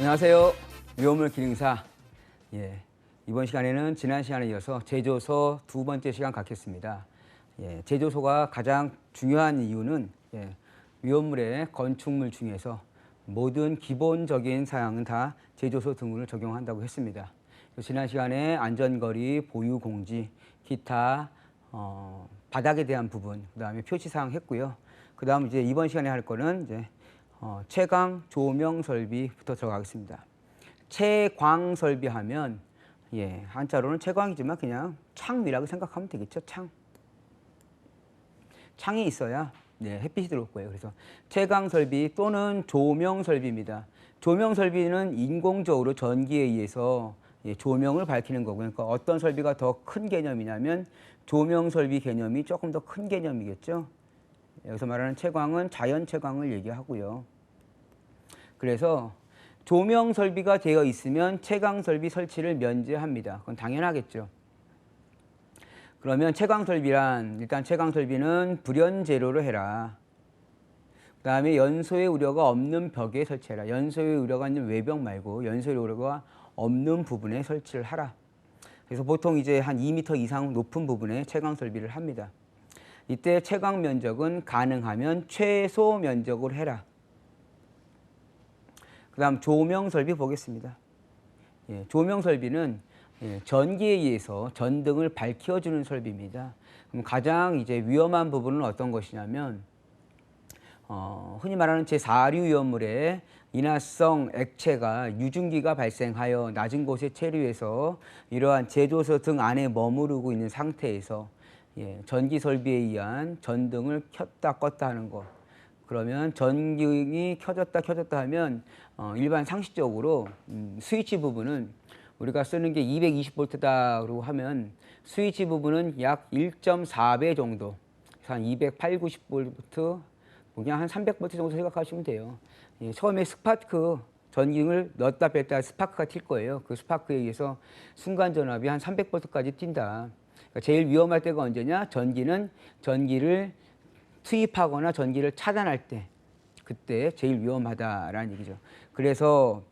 안녕하세요. 위험물 기능사. 이번 시간에는 지난 시간에 이어서 제조소 두 번째 시간 갖겠습니다. 제조소가 가장 중요한 이유는 위험물의 건축물 중에서 모든 기본적인 사항은 다 제조소 등을 적용한다고 했습니다. 지난 시간에 안전거리, 보유공지, 기타 바닥에 대한 부분, 그 다음에 표시사항 했고요. 그 다음 이제 이번 시간에 할 거는 이제 채광 조명 설비부터 들어가겠습니다. 채광 설비하면 한자로는 채광이지만 그냥 창이라고 생각하면 되겠죠. 창이 있어야 햇빛이 들어올 거예요. 그래서 채광 설비 또는 조명 설비입니다. 조명 설비는 인공적으로 전기에 의해서 조명을 밝히는 거고요. 그러니까 어떤 설비가 더 큰 개념이냐면 조명 설비 개념이 조금 더 큰 개념이겠죠. 여기서 말하는 채광은 자연 채광을 얘기하고요. 그래서 조명 설비가 되어 있으면 채광 설비 설치를 면제합니다. 그건 당연하겠죠. 그러면 채광 설비란 일단 채광 설비는 불연 재료로 해라. 그 다음에 연소의 우려가 없는 벽에 설치해라. 연소의 우려가 있는 외벽 말고 연소의 우려가 없는 부분에 설치를 하라. 그래서 보통 이제 한 2m 이상 높은 부분에 채광 설비를 합니다. 이때 채광 면적은 가능하면 최소 면적으로 해라. 그 다음 조명 설비 보겠습니다. 조명 설비는 전기에 의해서 전등을 밝혀주는 설비입니다. 그럼 가장 이제 위험한 부분은 어떤 것이냐면 흔히 말하는 제4류 위험물에 인화성 액체가 유증기가 발생하여 낮은 곳에 체류해서 이러한 제조소 등 안에 머무르고 있는 상태에서 전기 설비에 의한 전등을 켰다 껐다 하는 것. 그러면 전등이 켜졌다 하면 일반 상식적으로 스위치 부분은 우리가 쓰는 게 220V다고 하면 스위치 부분은 약 1.4배 정도, 한 280, 90V, 그냥 한 300V 정도 생각하시면 돼요. 처음에 스파크 전등을 넣었다 뺐다 스파크가 튈 거예요. 그 스파크에 의해서 순간 전압이 한 300V까지 뛴다. 그러니까 제일 위험할 때가 언제냐? 전기를 투입하거나 전기를 차단할 때, 그때 제일 위험하다라는 얘기죠. 그래서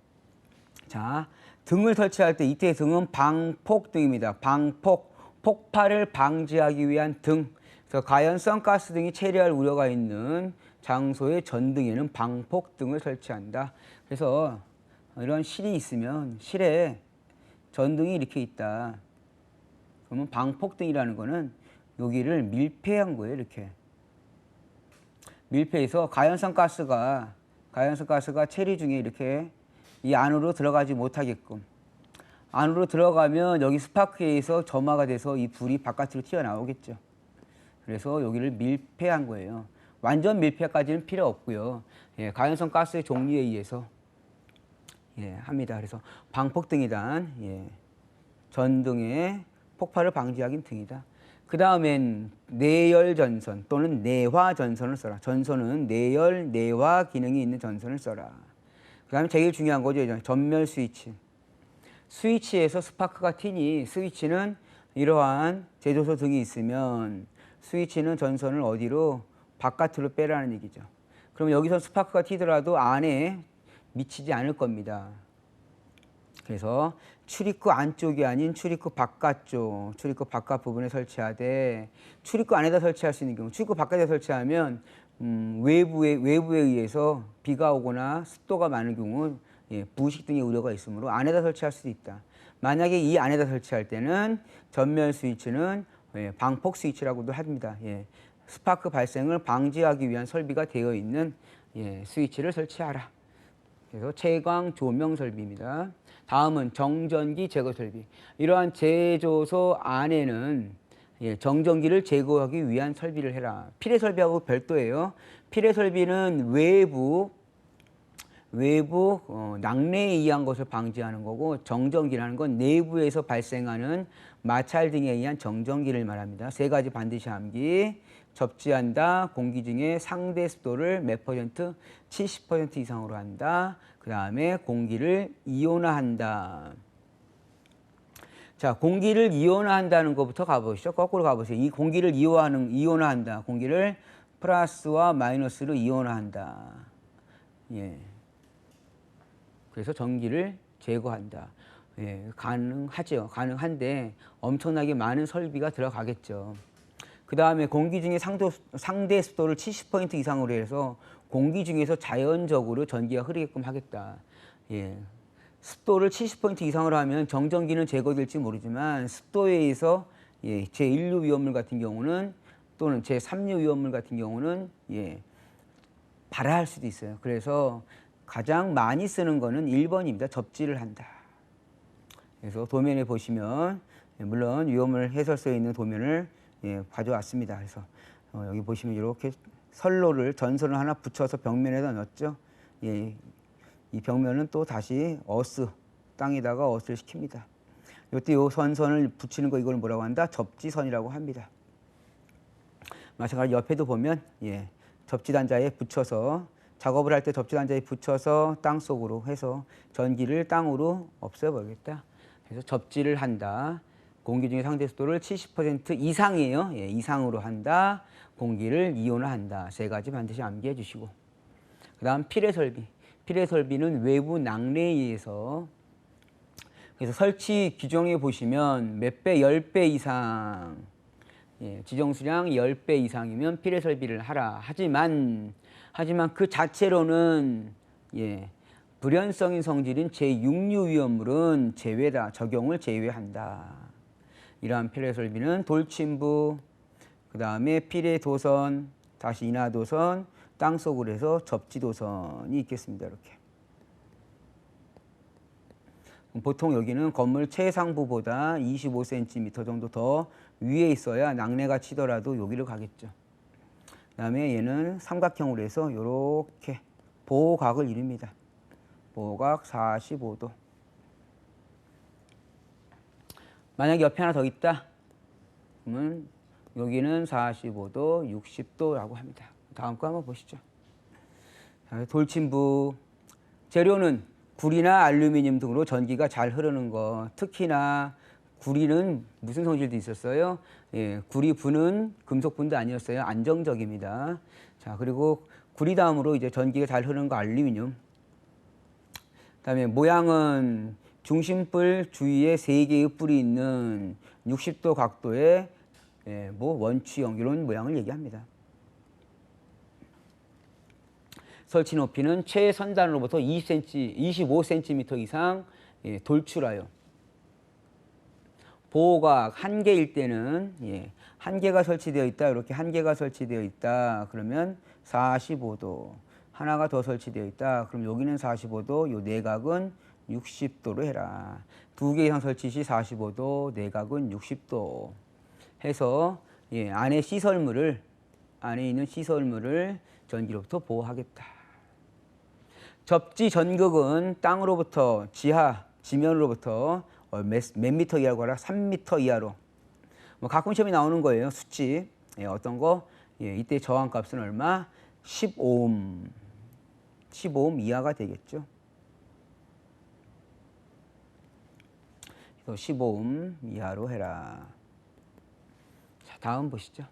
등을 설치할 때 이때 등은 방폭등입니다. 폭발을 방지하기 위한 등. 그래서 가연성 가스 등이 체류할 우려가 있는 장소의 전등에는 방폭등을 설치한다. 그래서 이런 실이 있으면 실에 전등이 이렇게 있다. 그러면 방폭등이라는 거는 여기를 밀폐한 거예요. 이렇게 밀폐해서 가연성 가스가 체류 중에 이렇게 이 안으로 들어가지 못하게끔, 안으로 들어가면 여기 스파크에 의해서 점화가 돼서 이 불이 바깥으로 튀어나오겠죠. 그래서 여기를 밀폐한 거예요. 완전 밀폐까지는 필요 없고요. 가연성 가스의 종류에 의해서 합니다. 그래서 방폭등이란 전등의 폭발을 방지하기 등이다. 그 다음엔 내열 전선 또는 내화 전선을 써라. 전선은 내열, 내화 기능이 있는 전선을 써라. 그 다음에 제일 중요한 거죠. 전멸 스위치. 스위치에서 스파크가 튀니 스위치는 이러한 제조소 등이 있으면 스위치는 전선을 어디로? 바깥으로 빼라는 얘기죠. 그럼 여기서 스파크가 튀더라도 안에 미치지 않을 겁니다. 그래서 출입구 안쪽이 아닌 출입구 바깥쪽, 출입구 바깥 부분에 설치하되, 출입구 안에다 설치할 수 있는 경우, 출입구 바깥에 설치하면 외부에 의해서 비가 오거나 습도가 많은 경우 부식 등의 우려가 있으므로 안에다 설치할 수도 있다. 만약에 이 안에다 설치할 때는 전멸 스위치는 방폭 스위치라고도 합니다. 스파크 발생을 방지하기 위한 설비가 되어 있는 스위치를 설치하라. 그래서 채광 조명 설비입니다. 다음은 정전기 제거 설비. 이러한 제조소 안에는 정전기를 제거하기 위한 설비를 해라. 필해 설비하고 별도예요. 필해 설비는 외부 낙뢰에 의한 것을 방지하는 거고, 정전기라는 건 내부에서 발생하는 마찰 등에 의한 정전기를 말합니다. 세 가지 반드시 암기. 접지한다. 공기 중에 상대 습도를 몇 %? 70% 이상으로 한다. 그 다음에 공기를 이온화한다. 자, 공기를 이온화한다는 것부터 가보시죠. 거꾸로 가보세요. 이 공기를 이온화한다. 공기를 플러스와 마이너스로 이온화한다. 그래서 전기를 제거한다. 예, 가능하죠. 가능한데 엄청나게 많은 설비가 들어가겠죠. 그 다음에 공기 중에 상대 습도를 70% 이상으로 해서 공기 중에서 자연적으로 전기가 흐르게끔 하겠다. 예. 습도를 70% 이상으로 하면 정전기는 제거될지 모르지만 습도에 의해서 예, 제1류 위험물 같은 경우는 또는 제3류 위험물 같은 경우는 예, 발화할 수도 있어요. 그래서 가장 많이 쓰는 거는 1번입니다. 접지를 한다. 그래서 도면에 보시면 물론 위험물 해설서에 있는 도면을 예, 가져왔습니다. 그래서 여기 보시면 이렇게 선로를 전선을 하나 붙여서 벽면에다 넣었죠. 예, 이 벽면은 또 다시 땅에다가 어스를 시킵니다. 이때 이 선선을 붙이는 거 이걸 뭐라고 한다? 접지선이라고 합니다. 마찬가지로 옆에도 보면 예, 접지단자에 붙여서 작업을 할 때 접지단자에 붙여서 땅 속으로 해서 전기를 땅으로 없애버리겠다. 그래서 접지를 한다. 공기 중에 상대 습도를 70% 이상이에요. 예, 이상으로 한다. 공기를 이온화한다. 세 가지 반드시 암기해 주시고. 그 다음 필해 설비. 필해 설비는 외부 낙뢰에 의해서 그래서 설치 규정에 보시면 몇 배, 10배 이상 예, 지정수량 10배 이상이면 필해 설비를 하라. 하지만 그 자체로는 예, 불연성인 성질인 제6류 위험물은 제외다. 적용을 제외한다. 이러한 필해 설비는 돌침부, 그 다음에 필해 도선, 다시 인하 도선, 땅속으로 해서 접지 도선이 있겠습니다. 이렇게. 보통 여기는 건물 최상부보다 25cm 정도 더 위에 있어야 낙뢰가 치더라도 여기를 가겠죠. 그 다음에 얘는 삼각형으로 해서 이렇게 보호각을 이룹니다. 보호각 45도. 만약에 옆에 하나 더 있다. 그러면 여기는 45도, 60도라고 합니다. 다음 거 한번 보시죠. 돌침부. 재료는 구리나 알루미늄 등으로 전기가 잘 흐르는 거. 특히나 구리는 무슨 성질도 있었어요? 예, 구리분은 금속분도 아니었어요. 안정적입니다. 자, 그리고 구리 다음으로 이제 전기가 잘 흐르는 거 알루미늄. 그다음에 모양은 중심뿔 주위에 3개의 뿔이 있는 60도 각도의 예, 원추형 이런 모양을 얘기합니다. 설치 높이는 최선단으로부터 25cm 이상 예, 돌출하여 보호각 1개일 때는 예, 1개가 설치되어 있다. 이렇게 1개가 설치되어 있다. 그러면 45도. 하나가 더 설치되어 있다. 그럼 여기는 45도, 요 내각은 60도로 해라. 2개 이상 설치 시 45도, 내각은 60도 해서 예, 안에 있는 시설물을 전기로부터 보호하겠다. 접지 전극은 땅으로부터 지면으로부터 몇 미터 이하고 하라? 3미터 이하로. 가끔 시험에 나오는 거예요. 수치. 예, 어떤 거? 예, 이때 저항값은 얼마? 10오hm. 15오hm 이하가 되겠죠. 그래서 15오hm 이하로 해라. 자, 다음 보시죠.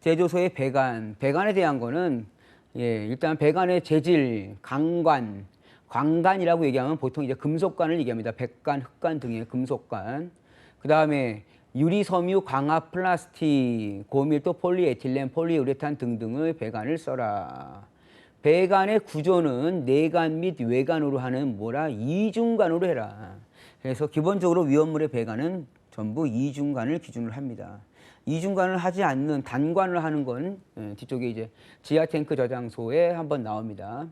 제조소의 배관. 배관에 대한 거는 예, 일단 배관의 재질, 광관이라고 얘기하면 보통 이제 금속관을 얘기합니다. 백관, 흑관 등의 금속관. 그 다음에 유리, 섬유, 광합, 플라스틱, 고밀도, 폴리에틸렌, 폴리우레탄 등등의 배관을 써라. 배관의 구조는 내관 및 외관으로 하는 이중관으로 해라. 그래서 기본적으로 위험물의 배관은 전부 이중관을 기준으로 합니다. 이중관을 하지 않는 단관을 하는 건 뒤쪽에 이제 지하 탱크 저장소에 한번 나옵니다.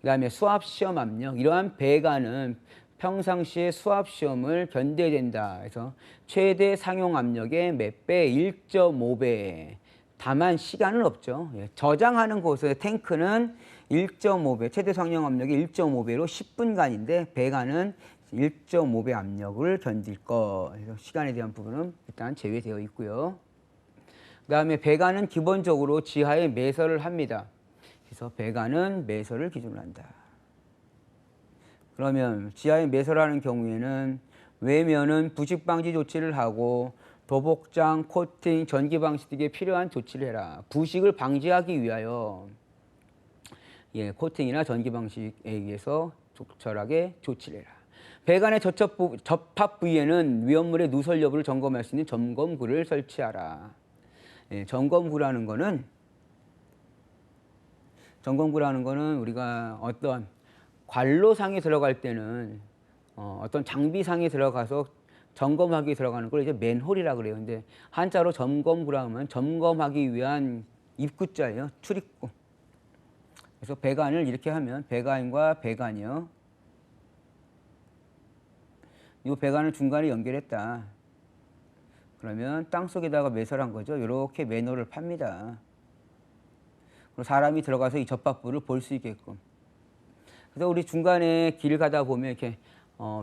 그 다음에 수압 시험 압력. 이러한 배관은 평상시에 수압 시험을 견뎌야 된다. 그래서 최대 상용 압력의 몇 배? 1.5배. 다만 시간은 없죠. 저장하는 곳의 탱크는 1.5배, 최대 상용 압력이 1.5배로 10분간인데 배관은 1.5배 압력을 견딜 거. 그래서 시간에 대한 부분은 일단 제외되어 있고요. 그 다음에 배관은 기본적으로 지하에 매설을 합니다. 그래서 배관은 매설을 기준으로 한다. 그러면 지하에 매설하는 경우에는 외면은 부식 방지 조치를 하고 도복장, 코팅, 전기 방식 등에 필요한 조치를 해라. 부식을 방지하기 위하여 예, 코팅이나 전기 방식에 의해서 적절하게 조치를 해라. 배관의 접합 부위에는 위험물의 누설 여부를 점검할 수 있는 점검구를 설치하라. 예, 점검구라는 거는 우리가 어떤 관로상에 들어갈 때는 어떤 장비상에 들어가서 점검하기 들어가는 걸 이제 맨홀이라 그래요. 근데 한자로 점검구라 하면 점검하기 위한 입구자예요. 출입구. 그래서 배관을 이렇게 하면 배관과 배관이요. 이 배관을 중간에 연결했다. 그러면 땅속에다가 매설한 거죠. 이렇게 맨홀을 팝니다. 그리고 사람이 들어가서 이 접합부를 볼 수 있게끔. 그래서 우리 중간에 길 가다 보면 이렇게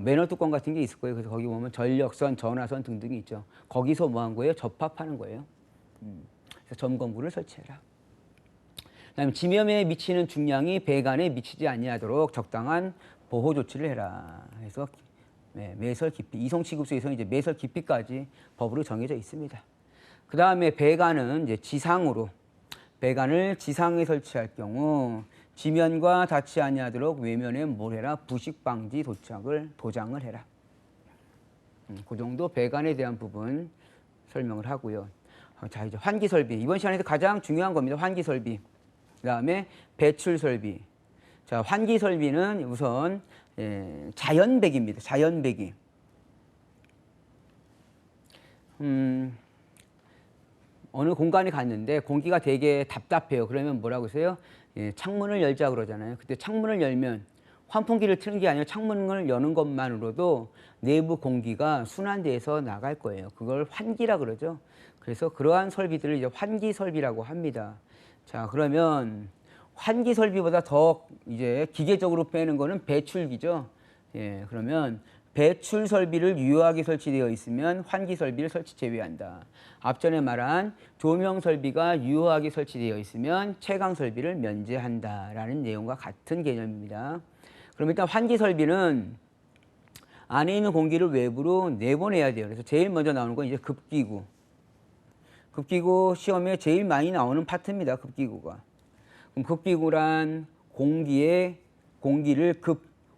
매너 뚜껑 같은 게 있을 거예요. 그래서 거기 보면 전력선, 전화선 등등이 있죠. 거기서 뭐 한 거예요? 접합하는 거예요. 그래서 점검구를 설치해라. 그다음에 지면에 미치는 중량이 배관에 미치지 아니하도록 적당한 보호 조치를 해라. 그래서 매설 깊이, 이송취급소에서는 이제 매설 깊이까지 법으로 정해져 있습니다. 그 다음에 배관은 이제 배관을 지상에 설치할 경우 지면과 닿지 아니하도록 외면에 뭘 해라? 부식 방지 도장을 해라. 그 정도 배관에 대한 부분 설명을 하고요. 자, 이제 환기 설비. 이번 시간에서 가장 중요한 겁니다. 환기 설비. 그 다음에 배출 설비. 자, 환기 설비는 우선 자연배기입니다. 자연배기. 어느 공간에 갔는데 공기가 되게 답답해요. 그러면 뭐라고 하세요? 창문을 열자 그러잖아요. 그때 창문을 열면 환풍기를 트는 게 아니라 창문을 여는 것만으로도 내부 공기가 순환돼서 나갈 거예요. 그걸 환기라 그러죠. 그래서 그러한 설비들을 이제 환기 설비라고 합니다. 자, 그러면 환기 설비보다 더 이제 기계적으로 빼는 거는 배출기죠. 예, 그러면 배출 설비를 유효하게 설치되어 있으면 환기 설비를 설치 제외한다. 앞전에 말한 조명 설비가 유효하게 설치되어 있으면 채광 설비를 면제한다라는 내용과 같은 개념입니다. 그럼 일단 환기 설비는 안에 있는 공기를 외부로 내보내야 돼요. 그래서 제일 먼저 나오는 건 이제 급기구. 급기구 시험에 제일 많이 나오는 파트입니다. 급기구가. 그럼 급기구란 공기를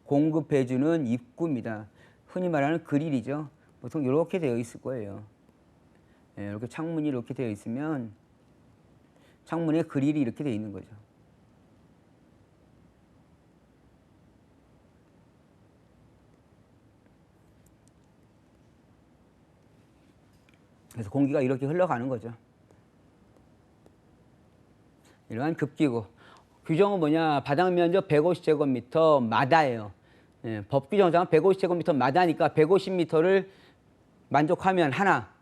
공급해주는 입구입니다. 흔히 말하는 그릴이죠. 보통 이렇게 되어 있을 거예요. 이렇게 창문이 이렇게 되어 있으면 창문에 그릴이 이렇게 되어 있는 거죠. 그래서 공기가 이렇게 흘러가는 거죠. 이러한 급기구. 규정은 뭐냐? 바닥 면적 150제곱미터 마다예요. 법 규정상 150제곱미터 마다니까 150m를 만족하면 하나,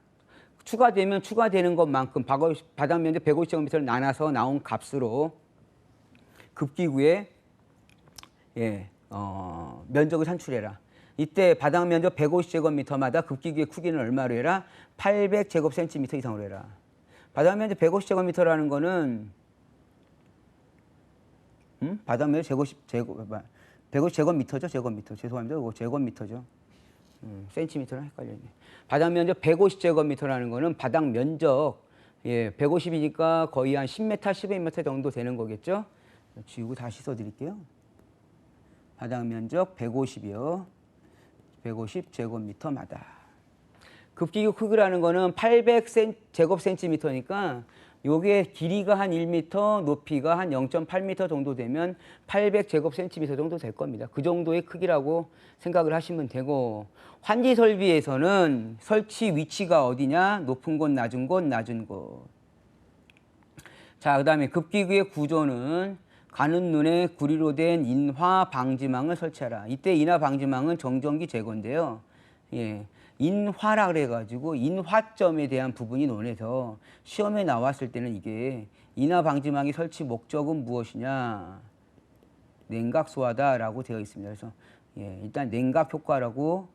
추가되면 추가되는 것만큼 바닥 면적 150제곱미터를 나눠서 나온 값으로 급기구의 면적을 산출해라. 이때 바닥 면적 150제곱미터마다 급기구의 크기는 얼마로 해라? 800제곱센티미터 이상으로 해라. 바닥 면적 150제곱미터라는 거는 바닥 면적 150제곱미터죠. 제곱미터. 죄송합니다. 이거 제곱미터죠. 센티미터랑 헷갈렸네. 바닥 면적 150제곱미터라는 거는 바닥 면적 150이니까 거의 한 10m, 12m 정도 되는 거겠죠. 지우고 다시 써드릴게요. 바닥 면적 150이요. 150제곱미터마다. 급기구 크기라는 거는 800제곱센티미터니까 요게 길이가 한 1m, 높이가 한 0.8m 정도 되면 800제곱센티미터 정도 될 겁니다. 그 정도의 크기라고 생각을 하시면 되고, 환기 설비에서는 설치 위치가 어디냐? 높은 곳, 낮은 곳, 낮은 곳. 자, 그 다음에 급기구의 구조는 가는 눈에 구리로 된 인화 방지망을 설치하라. 이때 인화 방지망은 정전기 제거인데요. 인화라 그래가지고 인화점에 대한 부분이 논해서 시험에 나왔을 때는 이게 인화 방지망의 설치 목적은 무엇이냐? 냉각 소화다라고 되어 있습니다. 그래서 일단 냉각 효과라고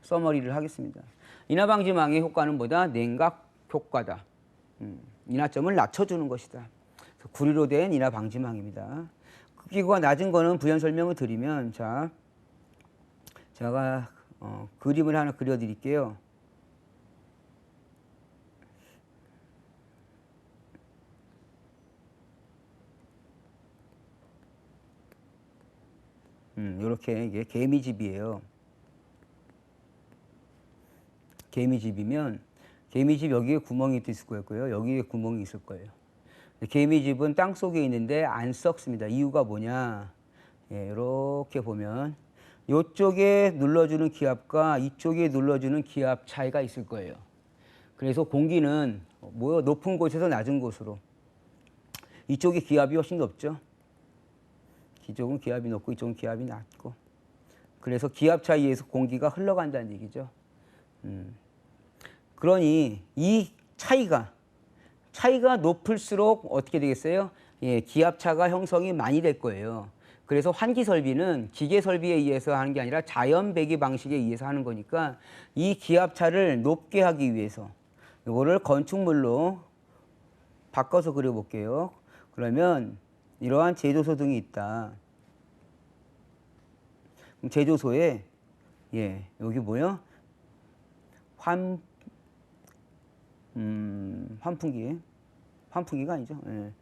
써머리를 하겠습니다. 인화 방지망의 효과는 뭐다? 냉각 효과다. 인화점을 낮춰주는 것이다. 구리로 된 인화 방지망입니다. 급기구가 낮은 거는 부연 설명을 드리면, 자, 제가 그림을 하나 그려드릴게요. 이렇게 이게 개미집이에요. 개미집이면 개미집 여기에 구멍이 있을 거고요. 여기에 구멍이 있을 거예요. 개미집은 땅 속에 있는데 안 썩습니다. 이유가 뭐냐? 예, 이렇게 보면 이쪽에 눌러주는 기압과 이쪽에 눌러주는 기압 차이가 있을 거예요. 그래서 공기는 뭐 높은 곳에서 낮은 곳으로 이쪽이 기압이 훨씬 높죠. 이쪽은 기압이 높고 이쪽은 기압이 낮고 그래서 기압 차이에서 공기가 흘러간다는 얘기죠. 그러니 이 차이가 높을수록 어떻게 되겠어요? 예, 기압차가 형성이 많이 될 거예요. 그래서 환기 설비는 기계 설비에 의해서 하는 게 아니라 자연 배기 방식에 의해서 하는 거니까 이 기압차를 높게 하기 위해서 이거를 건축물로 바꿔서 그려볼게요. 그러면 이러한 제조소 등이 있다. 그럼 제조소에 예, 여기 뭐요? 환풍기가 아니죠. 예.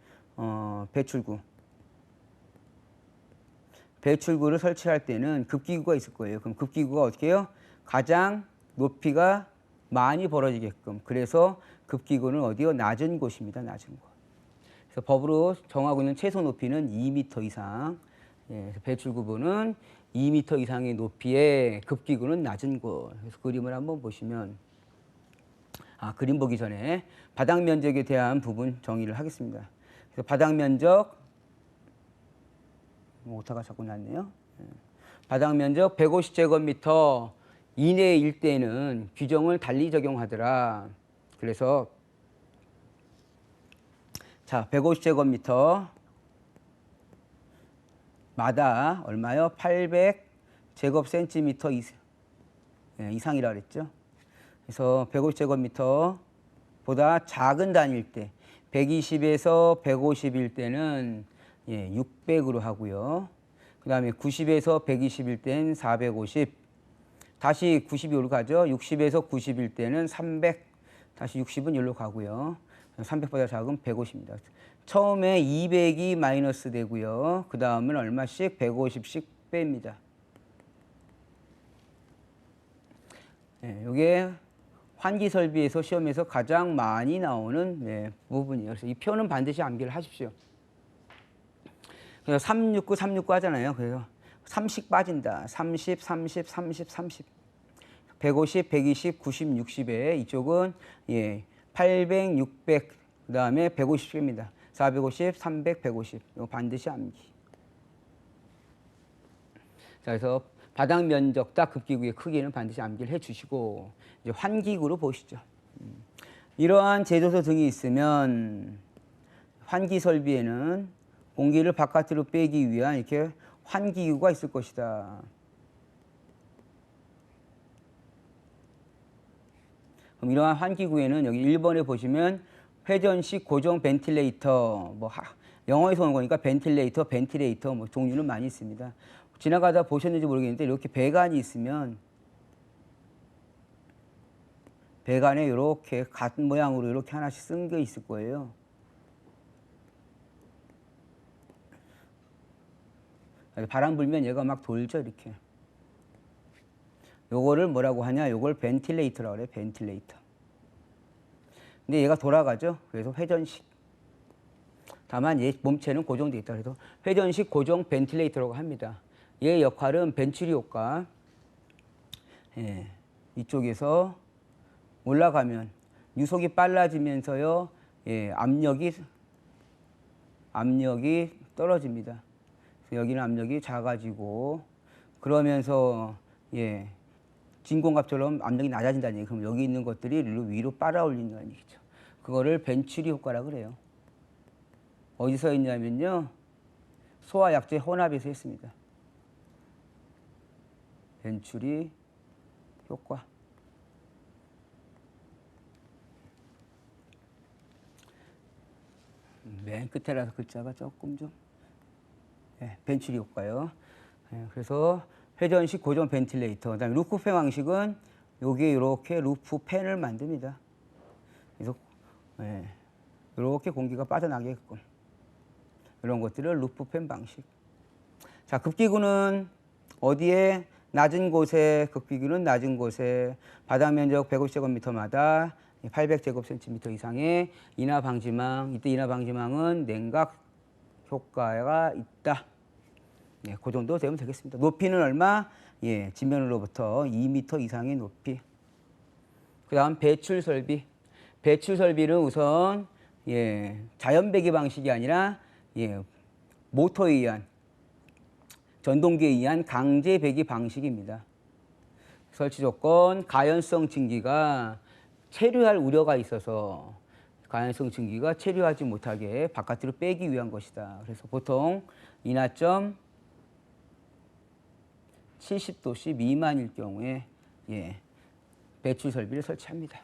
배출구를 설치할 때는 급기구가 있을 거예요. 그럼 급기구가 어떻게 해요? 가장 높이가 많이 벌어지게끔. 그래서 급기구는 어디요? 낮은 곳입니다. 낮은 곳. 그래서 법으로 정하고 있는 최소 높이는 2m 이상. 예, 그래서 배출구부는 2m 이상의 높이에 급기구는 낮은 곳. 그래서 그림을 한번 보시면 그림 보기 전에 바닥 면적에 대한 부분 정의를 하겠습니다. 그래서 바닥 면적 오타가 자꾸 났네요. 바닥 면적 150제곱미터 이내일 때는 규정을 달리 적용하더라. 그래서 자, 150제곱미터 마다 얼마요? 800제곱센티미터 이상이라 그랬죠. 그래서 150제곱미터보다 작은 단위일 때 120에서 150일 때는 600으로 하고요. 그 다음에 90에서 120일 때는 450. 다시 90으로 가죠. 60에서 90일 때는 300. 다시 60은 여기로 가고요. 300보다 작은 150입니다. 처음에 200이 마이너스 되고요. 그 다음은 얼마씩? 150씩 뺍니다. 이게 환기 설비에서 시험에서 가장 많이 나오는 부분이에요. 그래서 이 표는 반드시 암기를 하십시오. 그래서 369, 369 하잖아요. 그래서 30 빠진다. 30, 30, 30, 30. 150, 120, 90, 60에 이쪽은 800, 600, 그 다음에 150입니다. 450, 300, 150. 이거 반드시 암기. 자, 그래서 바닥 면적과 급기구의 크기는 반드시 암기를 해주시고 이제 환기구로 보시죠. 이러한 제조소 등이 있으면 환기 설비에는 공기를 바깥으로 빼기 위한 이렇게 환기구가 있을 것이다. 그럼 이러한 환기구에는 여기 1번에 보시면 회전식 고정 벤틸레이터, 영어에서 온 거니까 벤틸레이터 종류는 많이 있습니다. 지나가다 보셨는지 모르겠는데 이렇게 배관이 있으면 배관에 이렇게 같은 모양으로 이렇게 하나씩 쓴 게 있을 거예요. 바람 불면 얘가 막 돌죠, 이렇게. 요거를 뭐라고 하냐? 요걸 벤틸레이터라고 그래요, 벤틸레이터. 근데 얘가 돌아가죠. 그래서 회전식. 다만 얘 몸체는 고정되어 있다. 그래서 회전식 고정 벤틸레이터라고 합니다. 얘의 역할은 벤츄리 효과. 이쪽에서 올라가면 유속이 빨라지면서요, 압력이 떨어집니다. 그래서 여기는 압력이 작아지고 그러면서 진공갑처럼 압력이 낮아진다는 얘기. 그럼 여기 있는 것들이 위로 빨아올린다는 얘기죠. 그거를 벤츄리 효과라고 그래요. 어디서 했냐면요, 소화약재 혼합에서 했습니다. 벤츄리 효과. 맨 끝에라서 글자가 조금 좀 벤츄리 효과요. 그래서 회전식 고정 벤틸레이터. 그다음에 루프팬 방식은 여기에 이렇게 루프팬을 만듭니다. 그래서 이렇게 공기가 빠져나게끔 이런 것들을 루프팬 방식. 자, 급기구는 어디에? 낮은 곳에, 급기구는 낮은 곳에 바닥 면적 150제곱미터마다 800제곱센티미터 이상의 인하 방지망. 이때 인하 방지망은 냉각 효과가 있다. 네, 그 정도 되면 되겠습니다. 높이는 얼마? 예, 지면으로부터 2m 이상의 높이. 그 다음 배출 설비. 배출 설비는 우선 예, 자연 배기 방식이 아니라 예, 모터에 의한 전동기에 의한 강제 배기 방식입니다. 설치 조건 가연성 증기가 체류할 우려가 있어서 가연성 증기가 체류하지 못하게 바깥으로 빼기 위한 것이다. 그래서 보통 인하점 70도씨 미만일 경우에 예, 배출 설비를 설치합니다.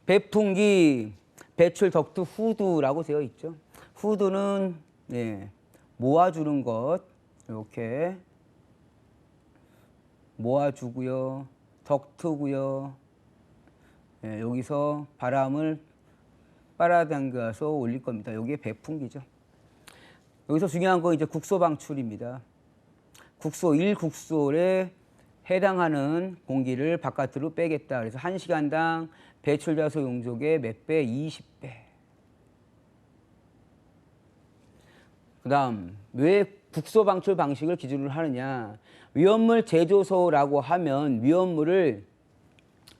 배풍기, 배출 덕트 후드라고 되어 있죠. 후드는 예, 모아주는 것, 이렇게 모아주고요. 덕트고요. 예, 여기서 바람을 빨아당겨서 올릴 겁니다. 여기에 배풍기죠. 여기서 중요한 건 이제 국소 방출입니다. 국소 1국소에 해당하는 공기를 바깥으로 빼겠다. 그래서 1시간당 배출자소 용적의 몇 배? 20배. 그 다음 왜 국소 방출 방식을 기준으로 하느냐. 위험물 제조소라고 하면 위험물을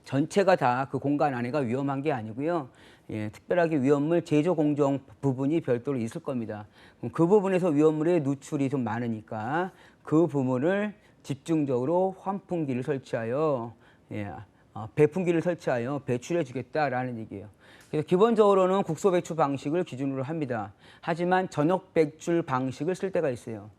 전체가 다 그 공간 안에가 위험한 게 아니고요. 예, 특별하게 위험물 제조 공정 부분이 별도로 있을 겁니다. 그 부분에서 위험물의 누출이 좀 많으니까 그 부분을 집중적으로 환풍기를 설치하여 예, 배풍기를 설치하여 배출해 주겠다라는 얘기예요. 그래서 기본적으로는 국소 배출 방식을 기준으로 합니다. 하지만 전역 배출 방식을 쓸 때가 있어요.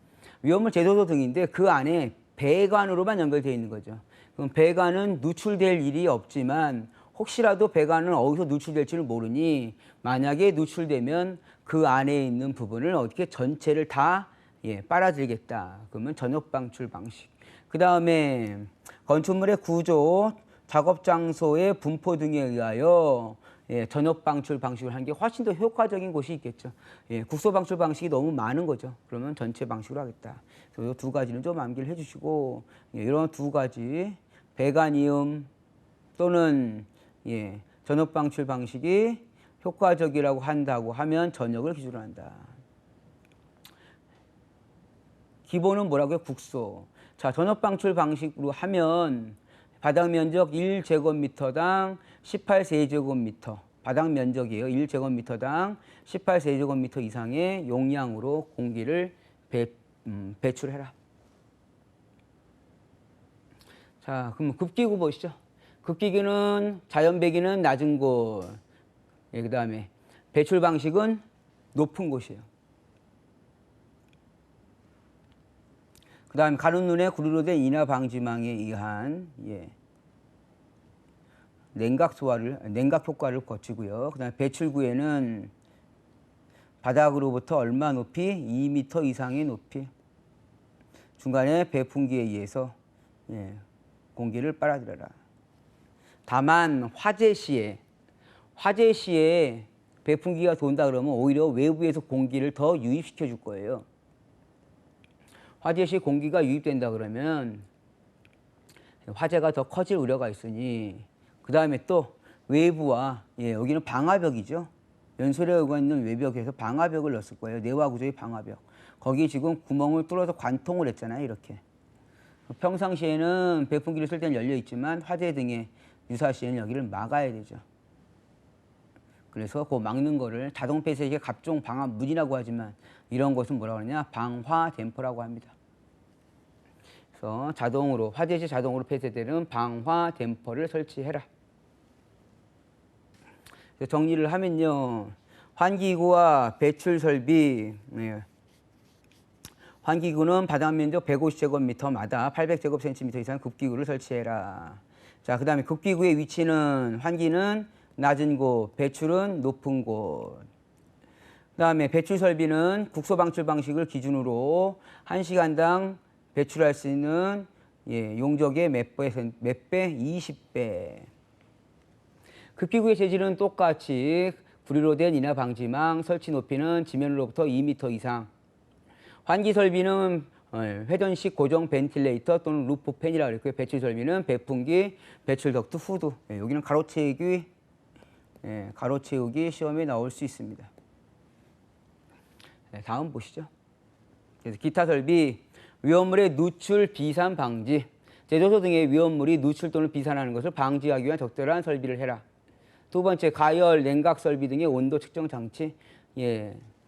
위험물 제조소 등인데 그 안에 배관으로만 연결되어 있는 거죠. 그럼 배관은 누출될 일이 없지만 혹시라도 배관은 어디서 누출될지를 모르니 만약에 누출되면 그 안에 있는 부분을 어떻게 전체를 다 예, 빨아들이겠다. 그러면 전역 방출 방식. 그 다음에 건축물의 구조, 작업 장소의 분포 등에 의하여 예, 전역 방출 방식을 하는 게 훨씬 더 효과적인 곳이 있겠죠. 예, 국소 방출 방식이 너무 많은 거죠. 그러면 전체 방식으로 하겠다. 그래서 이 두 가지는 좀 암기를 해주시고 예, 이런 두 가지 배관이음 또는 예, 전역 방출 방식이 효과적이라고 한다고 하면 전역을 기준으로 한다. 기본은 뭐라고요? 국소. 자, 전역 방출 방식으로 하면 바닥 면적 1제곱미터당 18세제곱미터. 바닥 면적이에요. 1제곱미터당 18세제곱미터 이상의 용량으로 공기를 배출해라. 자, 그럼 급기구 보시죠. 급기구는 자연 배기는 낮은 곳. 예, 그 다음에 배출 방식은 높은 곳이에요. 그 다음에 가는 눈에 구리로 된 인하 방지망에 의한 예, 냉각 효과를 거치고요. 그 다음에 배출구에는 바닥으로부터 얼마 높이? 2m 이상의 높이. 중간에 배풍기에 의해서 예, 공기를 빨아들여라. 다만 화재 시에 배풍기가 돈다 그러면 오히려 외부에서 공기를 더 유입시켜 줄 거예요. 화재 시 공기가 유입된다 그러면 화재가 더 커질 우려가 있으니 그 다음에 또 외부와 예, 여기는 방화벽이죠. 연소래가 있는 외벽에서 방화벽을 넣었을 거예요. 내화 구조의 방화벽. 거기 지금 구멍을 뚫어서 관통을 했잖아요. 이렇게. 평상시에는 배풍기를 쓸 때는 열려 있지만 화재 등의 유사시에는 여기를 막아야 되죠. 그래서 그 막는 거를 자동 폐쇄기의 각종 방화 문이라고 하지만 이런 것은 뭐라고 하느냐? 방화 댐퍼라고 합니다. 그래서 자동으로 화재 시 자동으로 폐쇄되는 방화 댐퍼를 설치해라. 정리를 하면요. 환기구와 배출 설비. 네. 환기구는 바닥 면적 150제곱미터마다 800제곱센티미터 이상 급기구를 설치해라. 자, 그 다음에 급기구의 위치는 환기는 낮은 곳, 배출은 높은 곳. 그 다음에 배출 설비는 국소 방출 방식을 기준으로 1시간당 배출할 수 있는 예, 용적의 몇 배? 20배. 급기구의 재질은 똑같이 구리로 된 인하 방지망, 설치 높이는 지면으로부터 2m 이상. 환기 설비는 회전식 고정 벤틸레이터 또는 루프팬이라고 그랬고요. 배출 설비는 배풍기, 배출 덕트, 후드. 여기는 가로 채우기 시험에 나올 수 있습니다. 다음 보시죠. 그래서 기타 설비, 위험물의 누출, 비산 방지. 제조소 등의 위험물이 누출 또는 비산하는 것을 방지하기 위한 적절한 설비를 해라. 두 번째, 가열, 냉각 설비 등의 온도 측정 장치.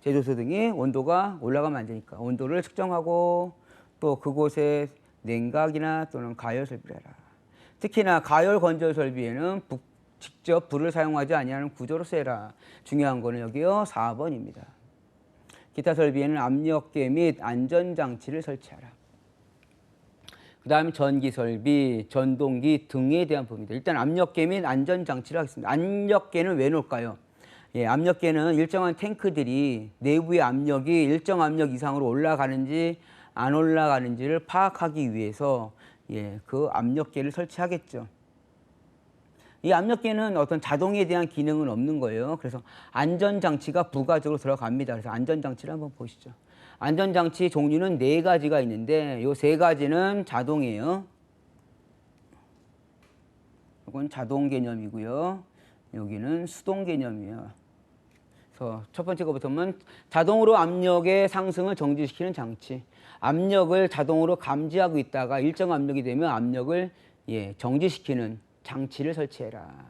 제조소 등이 온도가 올라가면 안 되니까 온도를 측정하고 또 그곳에 냉각이나 또는 가열 설비를 해라. 특히나 가열 건조 설비에는 직접 불을 사용하지 아니하는 구조로서 해라. 중요한 거는 여기요 4번입니다. 기타 설비에는 압력계 및 안전장치를 설치하라. 그 다음에 전기 설비, 전동기 등에 대한 부분입니다. 일단 압력계 및 안전장치를 하겠습니다. 압력계는 왜 놓을까요? 압력계는 일정한 탱크들이 내부의 압력이 일정 압력 이상으로 올라가는지 안 올라가는지를 파악하기 위해서 그 압력계를 설치하겠죠. 이 압력계는 어떤 자동에 대한 기능은 없는 거예요. 그래서 안전장치가 부가적으로 들어갑니다. 그래서 안전장치를 한번 보시죠. 안전장치 종류는 4가지가 있는데 이 3가지는 자동이에요. 이건 자동 개념이고요. 여기는 수동 개념이에요. 그래서 첫 번째 거부터 보면 자동으로 압력의 상승을 정지시키는 장치. 압력을 자동으로 감지하고 있다가 일정 압력이 되면 압력을 정지시키는 장치를 설치해라.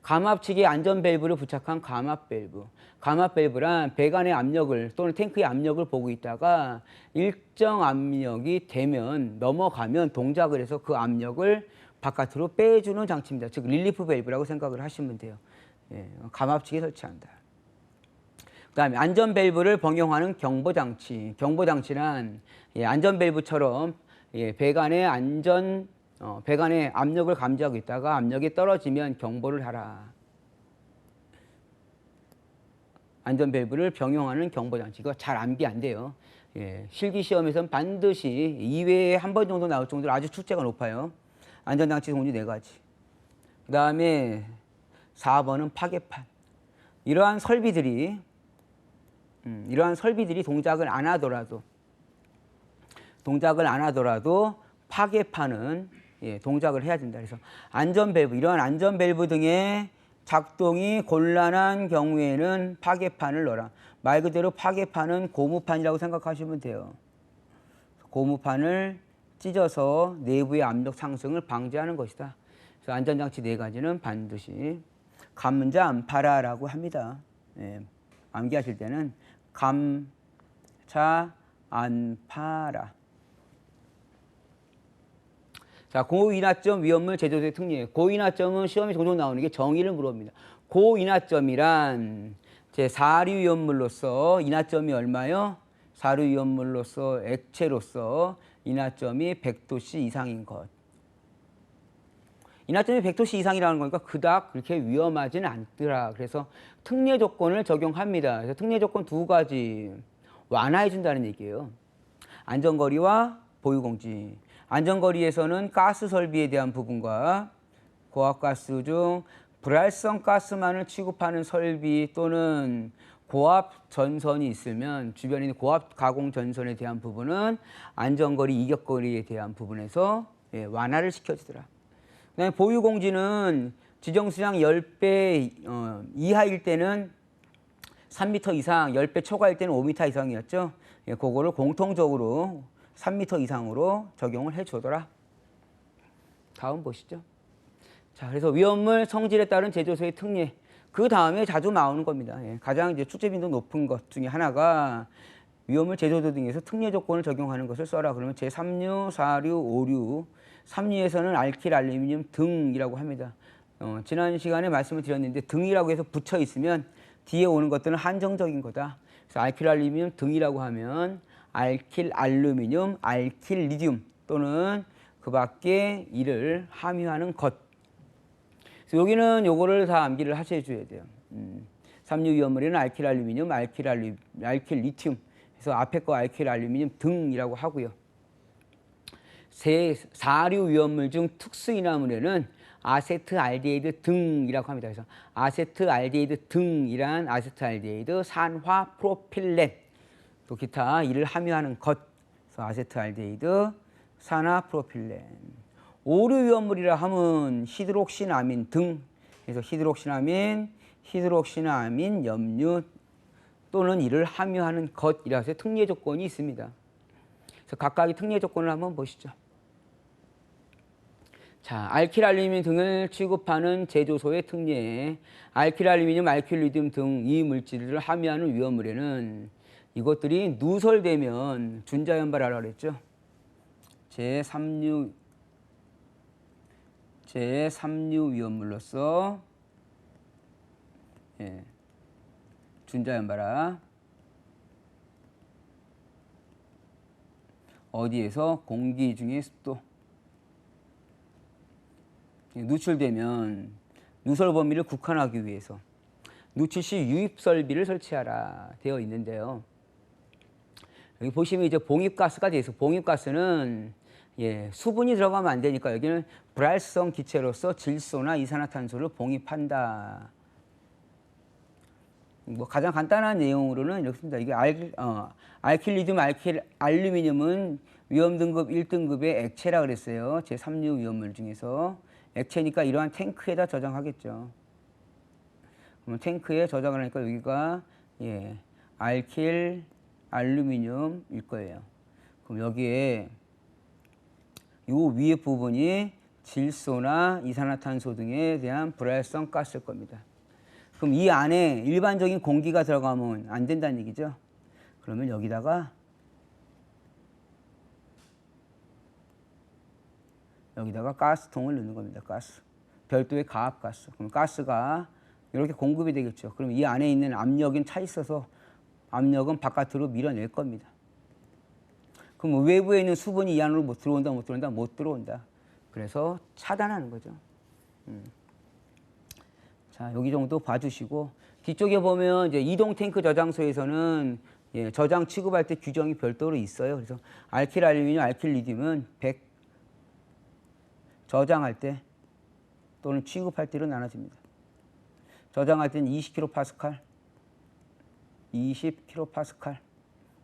감압측에 안전 밸브를 부착한 감압 밸브. 감압 밸브란 배관의 압력을 또는 탱크의 압력을 보고 있다가 일정 압력이 되면 넘어가면 동작을 해서 그 압력을 바깥으로 빼주는 장치입니다. 즉 릴리프 밸브라고 생각을 하시면 돼요. 감압측에 설치한다. 그 다음에 안전 밸브를 병용하는 경보장치. 경보장치란 안전 밸브처럼 배관의 배관의 압력을 감지하고 있다가 압력이 떨어지면 경보를 하라. 안전 밸브를 병용하는 경보장치. 이거 잘 암기 안 돼요. 실기 시험에서는 반드시 2회에 한 번 정도 나올 정도로 아주 출제가 높아요. 안전장치 종류 4가지. 그 다음에 4번은 파괴판. 이러한 설비들이 동작을 안 하더라도 파괴판은 동작을 해야 된다. 그래서 안전 밸브, 이러한 안전 밸브 등의 작동이 곤란한 경우에는 파괴판을 넣어라. 말 그대로 파괴판은 고무판이라고 생각하시면 돼요. 고무판을 찢어서 내부의 압력 상승을 방지하는 것이다. 그래서 안전장치 4가지는 반드시 감자 안 팔아라고 합니다. 암기하실 때는 감자 안 팔아. 자, 고인하점 위험물 제조소의 특례. 고인하점은 시험에 종종 나오는 게 정의를 물어봅니다. 고인하점이란 제 사류 위험물로서 인하점이 얼마요? 사류 위험물로서 액체로서 인하점이 100도씨 이상인 것. 인하점이 100도씨 이상이라는 거니까 그닥 그렇게 위험하지는 않더라. 그래서 특례 조건을 적용합니다. 그래서 특례 조건 2가지 완화해 준다는 얘기예요. 안전거리와 보유공지. 안전거리에서는 가스 설비에 대한 부분과 고압가스 중 불활성 가스만을 취급하는 설비 또는 고압 전선이 있으면 주변에 있는 고압 가공 전선에 대한 부분은 안전거리, 이격거리에 대한 부분에서 완화를 시켜주더라. 그다음에 보유공지는 지정수량 10배 이하일 때는 3m 이상, 10배 초과일 때는 5m 이상이었죠. 그거를 공통적으로 3m 이상으로 적용을 해주더라. 다음 보시죠. 자, 그래서 위험물 성질에 따른 제조소의 특례. 그 다음에 자주 나오는 겁니다. 가장 이제 출제 빈도 높은 것 중에 하나가 위험물 제조소 등에서 특례 조건을 적용하는 것을 써라. 그러면 제3류, 4류, 5류, 3류에서는 알킬, 알루미늄 등이라고 합니다. 지난 시간에 말씀을 드렸는데 등이라고 해서 붙여 있으면 뒤에 오는 것들은 한정적인 거다. 그래서 알킬, 알루미늄 등이라고 하면 알킬, 알루미늄, 알킬, 리튬 또는 그 밖에 이를 함유하는 것. 그래서 여기는 요거를 다 암기를 하셔줘야 돼요. 3류 위험물에는 알킬, 알루미늄, 알킬, 리튬. 그래서 앞에 거 알킬, 알루미늄 등이라고 하고요. 4류 위험물 중 특수인화물에는 아세트알데히드 등이라고 합니다. 그래서 아세트알데히드 등이란 아세트알데히드, 산화, 프로필렌, 또 기타 이를 함유하는 것. 그래서 아세트알데히드, 산화프로필렌. 오류 위험물이라 하면 히드록시나민 등. 그래서 히드록시나민, 염류 또는 이를 함유하는 것이라서 특례 조건이 있습니다. 그래서 각각의 특례 조건을 한번 보시죠. 자, 알킬알루미늄 등을 취급하는 제조소의 특례. 알킬알루미늄, 알킬리튬 등 이 물질을 함유하는 위험물에는 이것들이 누설되면 준자연발하라고 그랬죠. 제3류 위험물로서 준자연발화. 어디에서? 공기 중에 습도. 누출되면 누설 범위를 국한하기 위해서 누출 시 유입 설비를 설치하라 되어 있는데요. 여기 보시면 이제 봉입가스가 되어 있어. 봉입가스는 수분이 들어가면 안 되니까 여기는 불활성 기체로서 질소나 이산화탄소를 봉입한다. 뭐 가장 간단한 내용으로는 이렇게 씁니다. 이게 알킬리튬, 알루미늄은 위험 등급 1등급의 액체라 그랬어요. 제3류 위험물 중에서 액체니까 이러한 탱크에다 저장하겠죠. 그러면 탱크에 저장을 하니까 여기가 알킬 알루미늄일 거예요. 그럼 여기에 요 위에 부분이 질소나 이산화탄소 등에 대한 불활성 가스일 겁니다. 그럼 이 안에 일반적인 공기가 들어가면 안 된다는 얘기죠. 그러면 여기다가 가스통을 넣는 겁니다. 가스. 별도의 가압가스. 그럼 가스가 이렇게 공급이 되겠죠. 그럼 이 안에 있는 압력은 차 있어서 압력은 바깥으로 밀어낼 겁니다. 그럼 외부에 있는 수분이 이 안으로 못 들어온다. 그래서 차단하는 거죠. 자, 여기 정도 봐주시고 뒤쪽에 보면 이제 이동 탱크 저장소에서는 저장 취급할 때 규정이 별도로 있어요. 그래서 알킬 알루미늄, 알킬 리튬은 100 저장할 때 또는 취급할 때로 나눠집니다. 저장할 때는 20kPa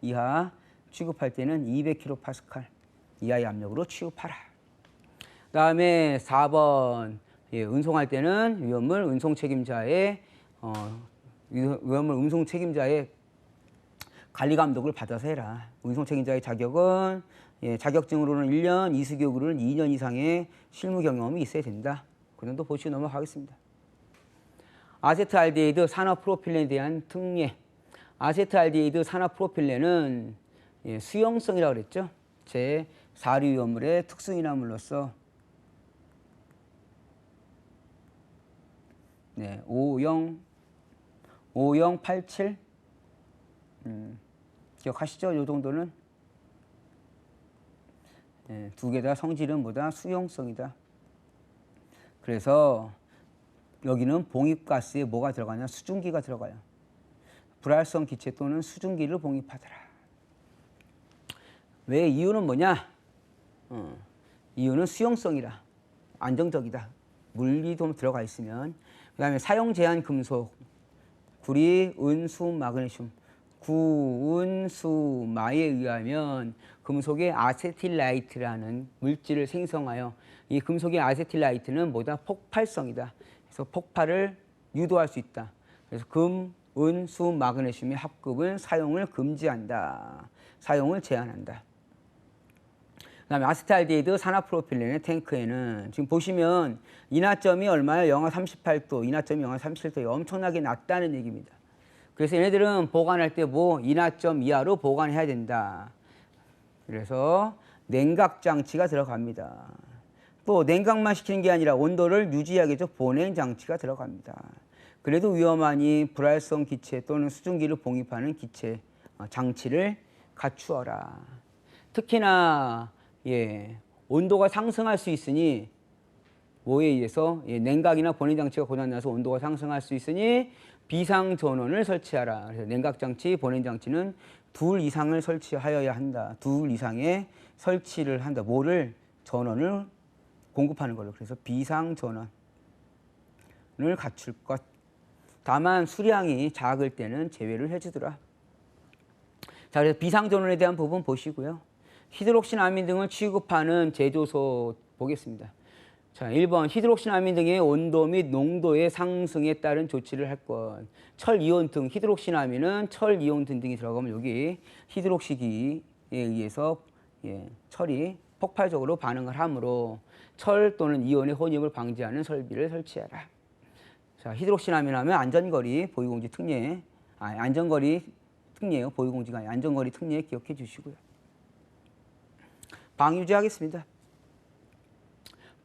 이하, 취급할 때는 200kPa 이하의 압력으로 취급하라. 그 다음에 4번 운송할 때는 위험물 운송 책임자의 관리 감독을 받아서 해라. 운송 책임자의 자격은 자격증으로는 1년, 이수교육으로는 2년 이상의 실무 경험이 있어야 된다. 그 정도 보시고 넘어가겠습니다. 아세트알데히드 산화프로필렌에 대한 특례. 아세트알데히드 산화프로필렌은 수용성이라고 그랬죠. 제4류 위험물의 특수인화물로서 O087 기억하시죠? 이 정도는 두 개 다 성질은 뭐다? 수용성이다. 그래서 여기는 봉입가스에 뭐가 들어가냐? 수증기가 들어가요. 불활성 기체 또는 수증기를 봉입하더라. 왜? 이유는 뭐냐? 이유는 수용성이라. 안정적이다. 물이 좀 들어가 있으면. 그 다음에 사용 제한 금속, 구리, 은, 수, 마그네슘. 구, 은, 수, 마에 의하면 금속의 아세틸라이트라는 물질을 생성하여 이 금속의 아세틸라이트는 뭐다? 폭발성이다. 그래서 폭발을 유도할 수 있다. 그래서 금, 은, 수, 마그네슘의 합급은 사용을 금지한다. 사용을 제한한다. 그 다음에 아세트알데히드 산화프로필렌의 탱크에는 지금 보시면 인하점이 얼마예요? 영하 38도, 인하점이 영하 37도에 엄청나게 낮다는 얘기입니다. 그래서 얘네들은 보관할 때 인하점 이하로 보관해야 된다. 그래서 냉각장치가 들어갑니다. 또 냉각만 시키는 게 아니라 온도를 유지하겠죠. 보냉장치가 들어갑니다. 그래도 위험하니 불활성 기체 또는 수증기를 봉입하는 기체, 장치를 갖추어라. 특히나 온도가 상승할 수 있으니 뭐에 의해서 냉각이나 보냉장치가 고장나서 온도가 상승할 수 있으니 비상전원을 설치하라. 그래서 냉각장치, 보냉장치는 2 이상을 설치하여야 한다. 2 이상의 설치를 한다. 뭐를? 전원을 공급하는 걸로. 그래서 비상전원을 갖출 것. 다만 수량이 작을 때는 제외를 해주더라. 자, 그래서 비상전원에 대한 부분 보시고요. 히드록시나민 등을 취급하는 제조소 보겠습니다. 자, 1번 히드록시나민 등의 온도 및 농도의 상승에 따른 조치를 할 것. 철이온 등 히드록시나민은 철이온 등이 들어가면 여기 히드록시기에 의해서 철이 폭발적으로 반응을 하므로 철 또는 이온의 혼입을 방지하는 설비를 설치해라. 자, 히드록시나민 하면 안전거리 보유공지 특례, 안전거리 특례요. 보유공지가 아니라 안전거리 특례 기억해 주시고요. 방유제 하겠습니다.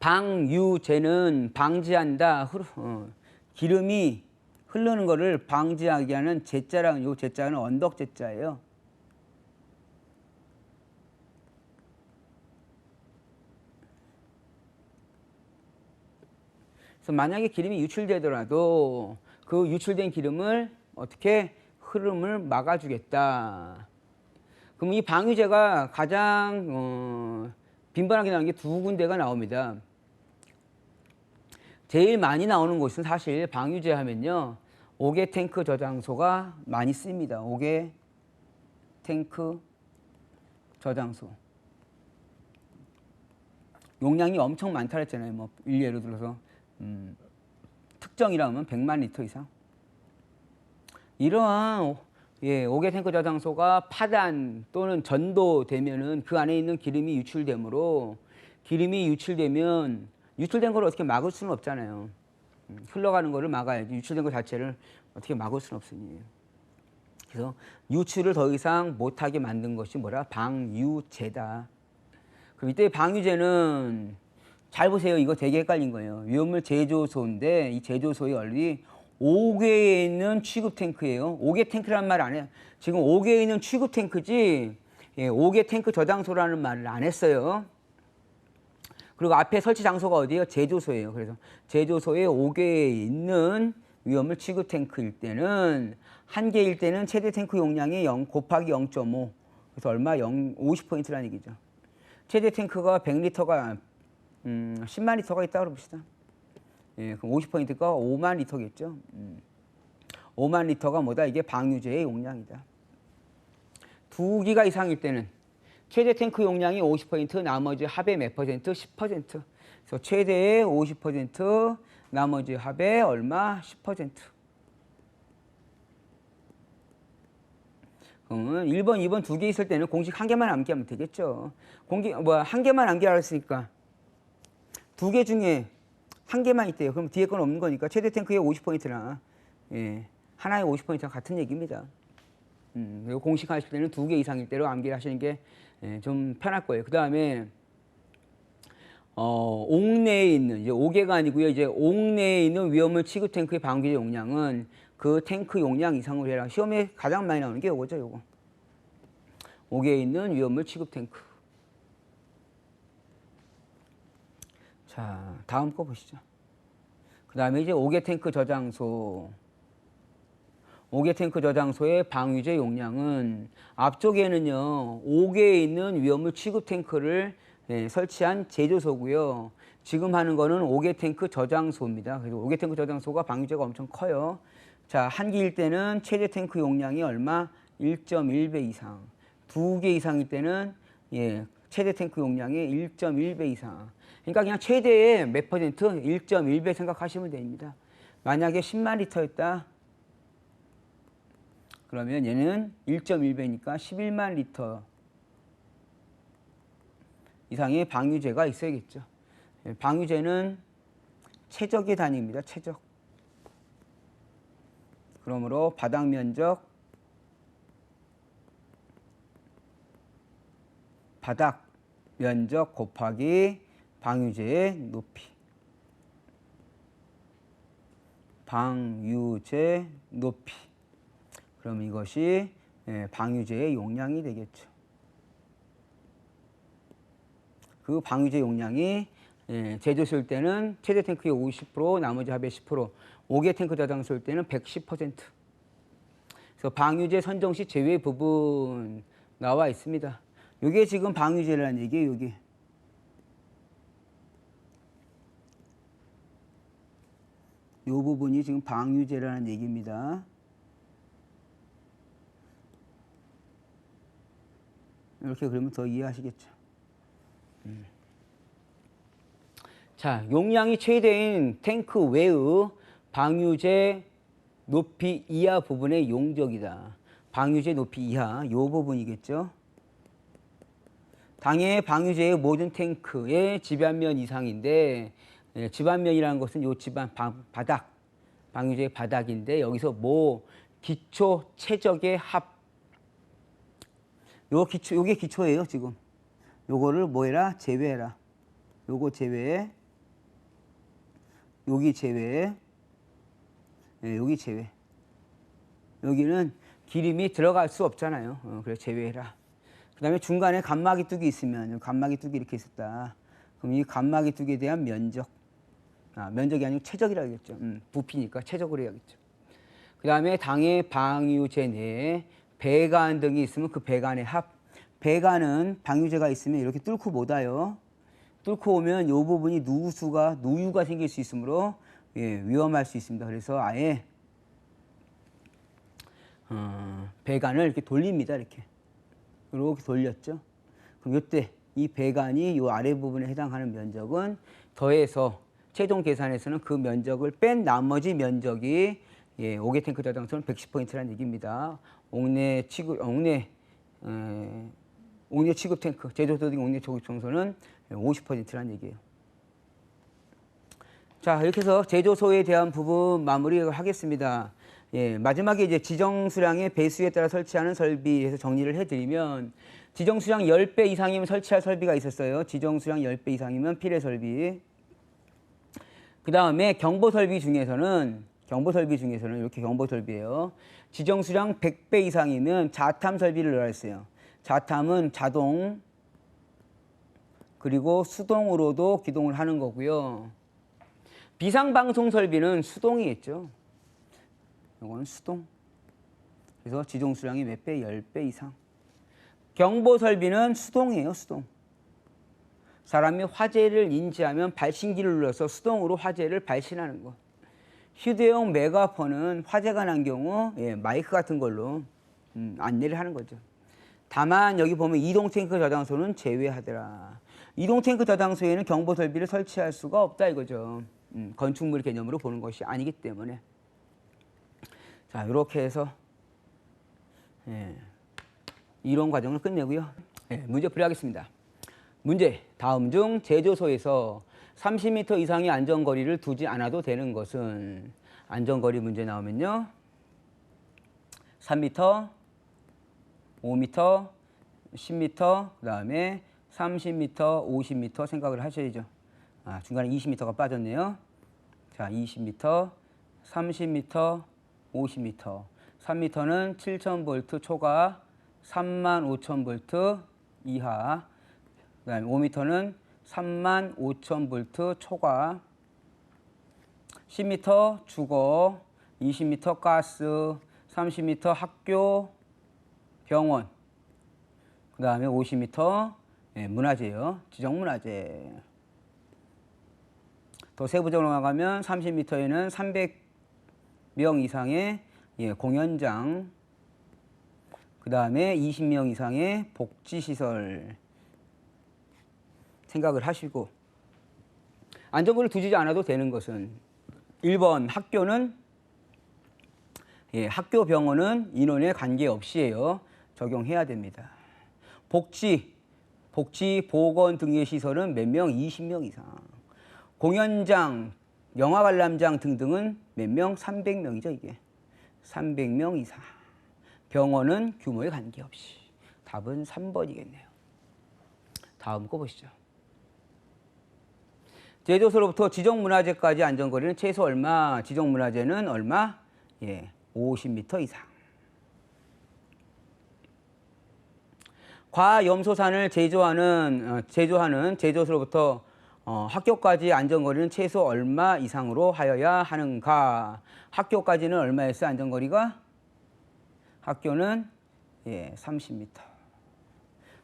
방유제는 방지한다. 기름이 흐르는 것을 방지하게 하는 제자라는 요 제자는 언덕 제자예요. 그래서 만약에 기름이 유출되더라도 그 유출된 기름을 어떻게 흐름을 막아주겠다. 그럼 이 방유제가 가장 빈번하게 나오는 게 두 군데가 나옵니다. 제일 많이 나오는 곳은 사실 방유제 하면요. 5개 탱크 저장소가 많이 씁니다. 5개 탱크 저장소. 용량이 엄청 많다 그랬잖아요. 뭐 예를 들어서 특정이라면 100만 리터 이상. 이러한 5개 탱크 저장소가 파단 또는 전도되면은 그 안에 있는 기름이 유출되므로 기름이 유출되면 유출된 걸 어떻게 막을 수는 없잖아요. 흘러가는 거를 막아야지. 유출된 것 자체를 어떻게 막을 수는 없으니. 그래서 유출을 더 이상 못하게 만든 것이 뭐라? 방유제다. 그럼 이때 방유제는 잘 보세요. 이거 되게 헷갈린 거예요. 위험물 제조소인데 이 제조소의 원리 5개에 있는 취급 탱크예요. 5개 탱크라는 말 안 해요. 지금 5개에 있는 취급 탱크지 5개 탱크 저장소라는 말을 안 했어요. 그리고 앞에 설치 장소가 어디예요? 제조소예요. 그래서 제조소에 5개에 있는 위험물 취급 탱크일 때는 한 개일 때는 최대 탱크 용량이 0 곱하기 0.5 그래서 얼마? 50%라는 얘기죠. 최대 탱크가 100리터가 10만 리터가 있다고 봅시다. 그럼 50%가 5만 리터겠죠. 5만 리터가 뭐다? 이게 방유제의 용량이다. 2기가 이상일 때는 최대 탱크 용량이 50%, 나머지 합의 몇 퍼센트? 10%. 그래서 최대의 50%, 나머지 합의 얼마? 10%. 그러면 1번, 2번 2개 있을 때는 공식 한 개만 암기하면 되겠죠. 한 개만 암기하라 했으니까 2개 중에 한 개만 있대요. 그럼 뒤에 건 없는 거니까 최대 탱크의 50%나 하나의 50%랑 같은 얘기입니다. 그리고 공식 하실 때는 2개 이상일 때로 암기를 하시는 게 좀 편할 거예요. 그 다음에 옥내에 있는 이제 5개가 아니고요. 이제 옥내에 있는 위험물 취급 탱크의 방규제 용량은 그 탱크 용량 이상으로 해라. 시험에 가장 많이 나오는 게 요거죠. 요거. 5개에 있는 위험물 취급 탱크. 자, 다음 거 보시죠. 그 다음에 이제 5개 탱크 저장소. 5개 탱크 저장소의 방유제 용량은 앞쪽에는요 5개에 있는 위험물 취급 탱크를 설치한 제조소고요. 지금 하는 거는 5개 탱크 저장소입니다. 그래서 5개 탱크 저장소가 방유제가 엄청 커요. 자, 한 기일 때는 최대 탱크 용량이 얼마? 1.1배 이상. 2개 이상일 때는 최대 탱크 용량이 1.1배 이상. 그러니까 그냥 최대의 몇 퍼센트? 1.1배 생각하시면 됩니다. 만약에 10만 리터였다. 그러면 얘는 1.1배니까 11만 리터 이상의 방유제가 있어야겠죠. 방유제는 최적의 단위입니다. 최적. 그러므로 바닥 면적 곱하기 방유제의 높이. 방유제 높이. 그럼 이것이 방유제의 용량이 되겠죠. 그 방유제 용량이 제조소일 때는 최대 탱크의 50%, 나머지 합의 10%, 5개 탱크 저장소일 때는 110%. 그래서 방유제 선정 시 제외 부분 나와 있습니다. 이게 지금 방유제라는 얘기예요. 여기. 이 부분이 지금 방유제라는 얘기입니다. 이렇게 그러면 더 이해하시겠죠. 자, 용량이 최대인 탱크 외의 방유제 높이 이하 부분의 용적이다. 방유제 높이 이하 요 부분이겠죠. 당해 방유제의 모든 탱크의 지반면 이상인데, 지반면이라는 것은 요 지반 바닥, 방유제의 바닥인데, 여기서 기초 최적의 합, 요게 기초예요 지금. 요거를 뭐해라? 제외해라. 요거 제외, 여기 제외, 여기 제외. 여기는 기름이 들어갈 수 없잖아요. 그래서 제외해라. 그 다음에 중간에 간마기 뚝이 있으면, 간마기 뚝이 이렇게 있었다. 그럼 이 간마기 뚝에 대한 면적. 면적이 아니고 최적이라고 했죠. 부피니까 최적으로 해야겠죠. 그 다음에 당해 방유제 내에 배관 등이 있으면 그 배관의 합. 배관은 방유제가 있으면 이렇게 뚫고 못 와요. 뚫고 오면 이 부분이 누유가 생길 수 있으므로 위험할 수 있습니다. 그래서 아예 배관을 이렇게 돌립니다. 이렇게 돌렸죠. 그럼 이때 이 배관이 이 아래 부분에 해당하는 면적은 더해서 최종 계산에서는 그 면적을 뺀 나머지 면적이 5개 탱크 저장소는 110포인트라는 얘기입니다. 옥내 취급 탱크, 제조소득 옥내 조급 청소는 50%라는 얘기예요. 자, 이렇게 해서 제조소에 대한 부분 마무리를 하겠습니다. 마지막에 이제 지정 수량의 배수에 따라 설치하는 설비에서 정리를 해드리면, 지정 수량 10배 이상이면 설치할 설비가 있었어요. 지정 수량 10배 이상이면 필요 설비. 그 다음에 경보 설비 중에서는 이렇게 경보 설비예요. 지정 수량 100배 이상이면 자탐 설비를 넣어야 했어요. 자탐은 자동 그리고 수동으로도 기동을 하는 거고요. 비상방송 설비는 수동이겠죠. 이건 수동. 그래서 지정 수량이 몇 배? 10배 이상. 경보 설비는 수동이에요. 수동. 사람이 화재를 인지하면 발신기를 눌러서 수동으로 화재를 발신하는 것. 휴대용 메가폰은 화재가 난 경우 마이크 같은 걸로 안내를 하는 거죠. 다만 여기 보면 이동 탱크 저장소는 제외하더라. 이동 탱크 저장소에는 경보 설비를 설치할 수가 없다 이거죠. 건축물 개념으로 보는 것이 아니기 때문에. 자, 이렇게 해서 이론 과정을 끝내고요. 문제 풀이하겠습니다. 문제, 다음 중 제조소에서 30m 이상의 안전거리를 두지 않아도 되는 것은, 안전거리 문제 나오면요, 3m, 5m, 10m, 그 다음에 30m, 50m 생각을 하셔야죠. 중간에 20m가 빠졌네요. 자, 20m, 30m, 50m. 3m는 7000V 초과 35,000V 이하. 그 다음에 5m는 35,000V 초과. 10m 주거, 20m 가스, 30m 학교, 병원. 그 다음에 50m 문화재요. 지정문화재. 더 세부적으로 나가면 30m에는 300명 이상의 공연장, 그 다음에 20명 이상의 복지시설 생각을 하시고, 안전거리를 두지 않아도 되는 것은 1번 학교는 학교 병원은 인원에 관계없이요 적용해야 됩니다. 복지, 보건 등의 시설은 몇 명? 20명 이상. 공연장, 영화관람장 등등은 몇 명? 300명이죠 이게. 300명 이상. 병원은 규모에 관계없이. 답은 3번이겠네요. 다음 거 보시죠. 제조소로부터 지정문화재까지 안전거리는 최소 얼마? 지정문화재는 얼마? 50m 이상. 과염소산을 제조하는 제조소로부터 학교까지 안전거리는 최소 얼마 이상으로 하여야 하는가? 학교까지는 얼마였어요? 안전거리가? 학교는 30m.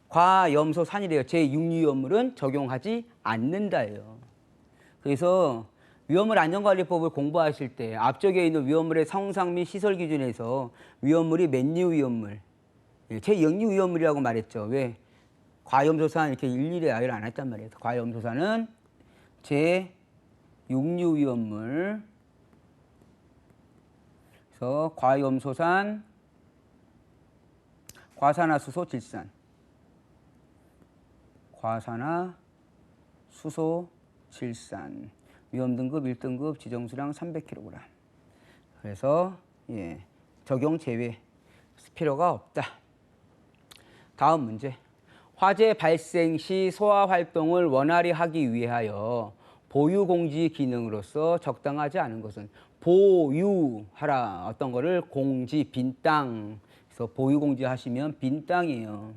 과염소산이래요. 제6유연물은 적용하지 않는다예요. 그래서 위험물 안전관리법을 공부하실 때 앞쪽에 있는 위험물의 성상 및 시설 기준에서 위험물이 몇 류 위험물, 제0류 위험물이라고 말했죠. 왜? 과염소산 이렇게 일일이 아예 안 했단 말이에요. 과염소산은 제6류위험물. 그래서 과염소산, 과산화수소, 질산. 과산화수소, 질산. 위험 등급 1등급 지정수량 300kg. 그래서 적용 제외 필요가 없다. 다음 문제. 화재 발생 시 소화 활동을 원활히 하기 위하여 보유 공지 기능으로서 적당하지 않은 것은 보유하라. 어떤 거를 공지, 빈 땅. 그래서 보유 공지 하시면 빈 땅이에요.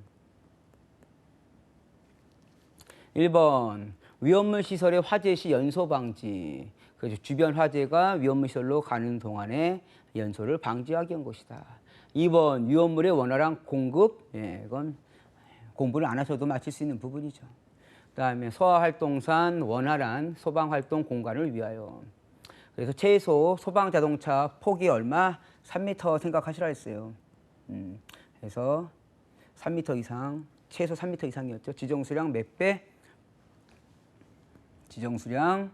1번 위험물 시설의 화재 시 연소 방지. 그래서 주변 화재가 위험물 시설로 가는 동안에 연소를 방지하기 위한 것이다. 2번 위험물의 원활한 공급. 이건 공부를 안 하셔도 맞힐 수 있는 부분이죠. 그다음에 소화활동산 원활한 소방활동 공간을 위하여. 그래서 최소 소방자동차 폭이 얼마? 3m 생각하시라 했어요. 그래서 3m 이상, 최소 3m 이상이었죠. 지정수량 몇 배? 지정수량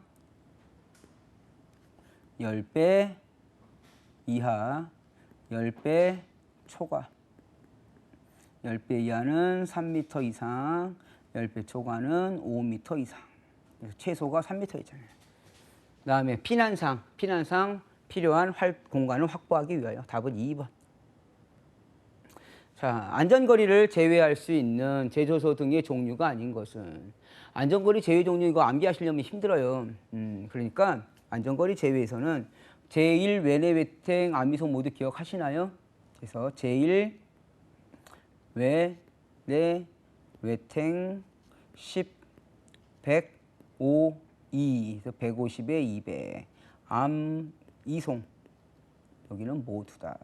10배 이하, 10배 초과. 10배 이하는 3m 이상, 10배 초과는 5m 이상. 그래서 최소가 3m 있잖아요. 그 다음에 피난상 필요한 공간을 확보하기 위하여. 답은 2번. 자, 안전거리를 제외할 수 있는 제조소 등의 종류가 아닌 것은. 안전거리 제외 종류 이거 암기하시려면 힘들어요. 그러니까 안전거리 제외에서는 제1 외내 외탱 암위소 모두 기억하시나요? 그래서 제1 외내 외탱 10, 100, 5, 2. 그래서 150에 200. 암, 이송. 여기는 모두다.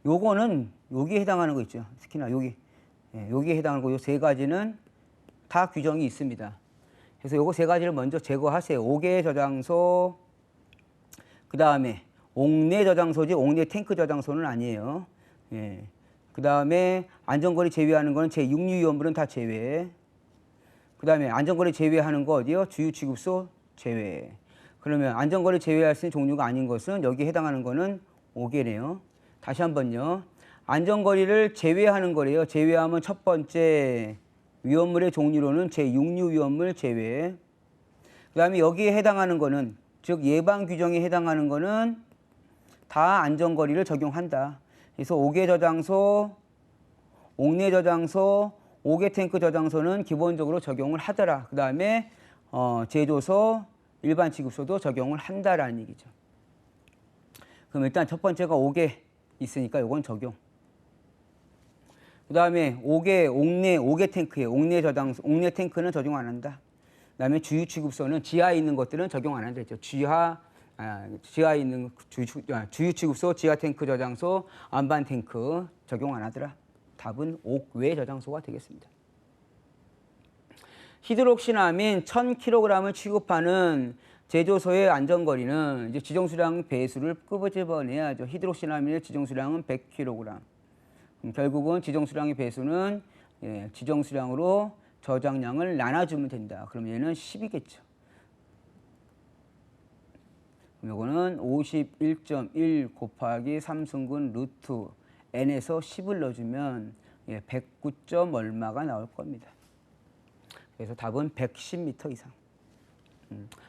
요거는 여기에 해당하는 거 있죠. 특히나 여기. 여기에 해당하는 거 요 세 가지는 다 규정이 있습니다. 그래서 요거 세 가지를 먼저 제거하세요. 옥외 저장소, 그 다음에 옥내 저장소지 옥내 탱크 저장소는 아니에요. 그 다음에 안전거리 제외하는 거는 제6류위험물은 다 제외. 그 다음에 안전거리 제외하는 거 어디요? 주유취급소 제외. 그러면 안전거리 제외할 수 있는 종류가 아닌 것은 여기에 해당하는 거는 옥외네요. 다시 한번요. 안전거리를 제외하는 거래요. 제외하면 첫 번째 위험물의 종류로는 제6류 위험물 제외. 그 다음에 여기에 해당하는 거는 즉 예방 규정에 해당하는 거는 다 안전거리를 적용한다. 그래서 옥외 저장소, 옥내 저장소, 옥외 탱크 저장소는 기본적으로 적용을 하더라. 그 다음에 제조소, 일반 취급소도 적용을 한다라는 얘기죠. 그럼 일단 첫 번째가 옥외 있으니까 이건 적용. 그 다음에 옥내 탱크예요. 옥내 저장소, 옥내 탱크는 적용 안 한다. 그 다음에 주유 취급소는 지하에 있는 것들은 적용 안 한다 했죠. 지하에 있는 주유 취급소, 지하 탱크 저장소, 안반 탱크 적용 안 하더라. 답은 옥외 저장소가 되겠습니다. 히드록시나민 1000kg을 취급하는 제조소의 안전거리는 이제 지정수량 배수를 끄집어내야죠. 히드록시나민의 지정수량은 100kg. 결국은 지정수량의 배수는 지정수량으로 저장량을 나눠주면 된다. 그럼 얘는 10이겠죠. 그럼 이거는 51.1 곱하기 3승분 루트 n에서 10을 넣어주면 109점 얼마가 나올 겁니다. 그래서 답은 110m 이상.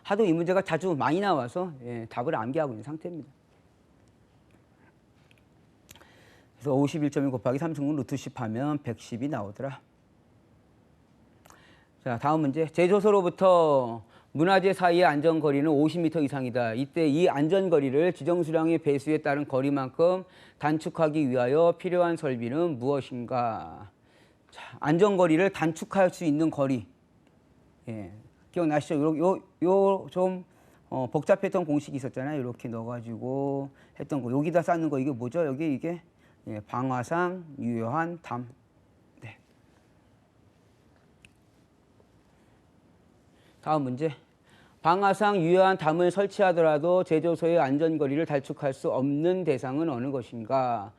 하도 이 문제가 자주 많이 나와서 답을 암기하고 있는 상태입니다. 그래서 51.1 곱하기 3승분 루트 10 하면 110이 나오더라. 자, 다음 문제. 제조소로부터 문화재 사이의 안전거리는 50m 이상이다. 이때 이 안전거리를 지정수량의 배수에 따른 거리만큼 단축하기 위하여 필요한 설비는 무엇인가? 자, 안전거리를 단축할 수 있는 거리. 기억나시죠? 요 좀 복잡했던 공식이 있었잖아요. 이렇게 넣어가지고 했던 거. 여기다 쌓는 거 이게 뭐죠? 여기 이게 방화상 유효한 담. 네. 다음 문제. 방화상 유효한 담을 설치하더라도 제조소의 안전거리를 단축할 수 없는 대상은 어느 것인가?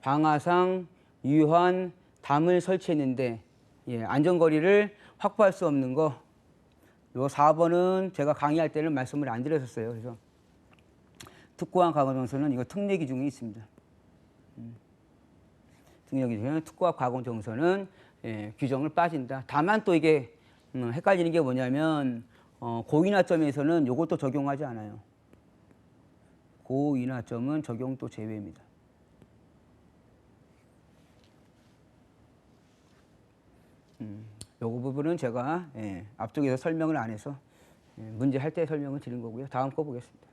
방화상 유효한 담을 설치했는데 예, 안전거리를 확보할 수 없는 거. 요 4번은 제가 강의할 때는 말씀을 안 드렸었어요. 그래서 특고한 가공정서는 이거 특례기 중에 있습니다. 특례기 중에 특고한 가공정서는 예, 규정을 빠진다. 다만 또 이게 헷갈리는 게 뭐냐면 고인하점에서는 이것도 적용하지 않아요. 고인하점은 적용 또 제외입니다. 요거 부분은 제가 예, 앞쪽에서 설명을 안 해서 예, 문제 할 때 설명을 드린 거고요. 다음 거 보겠습니다.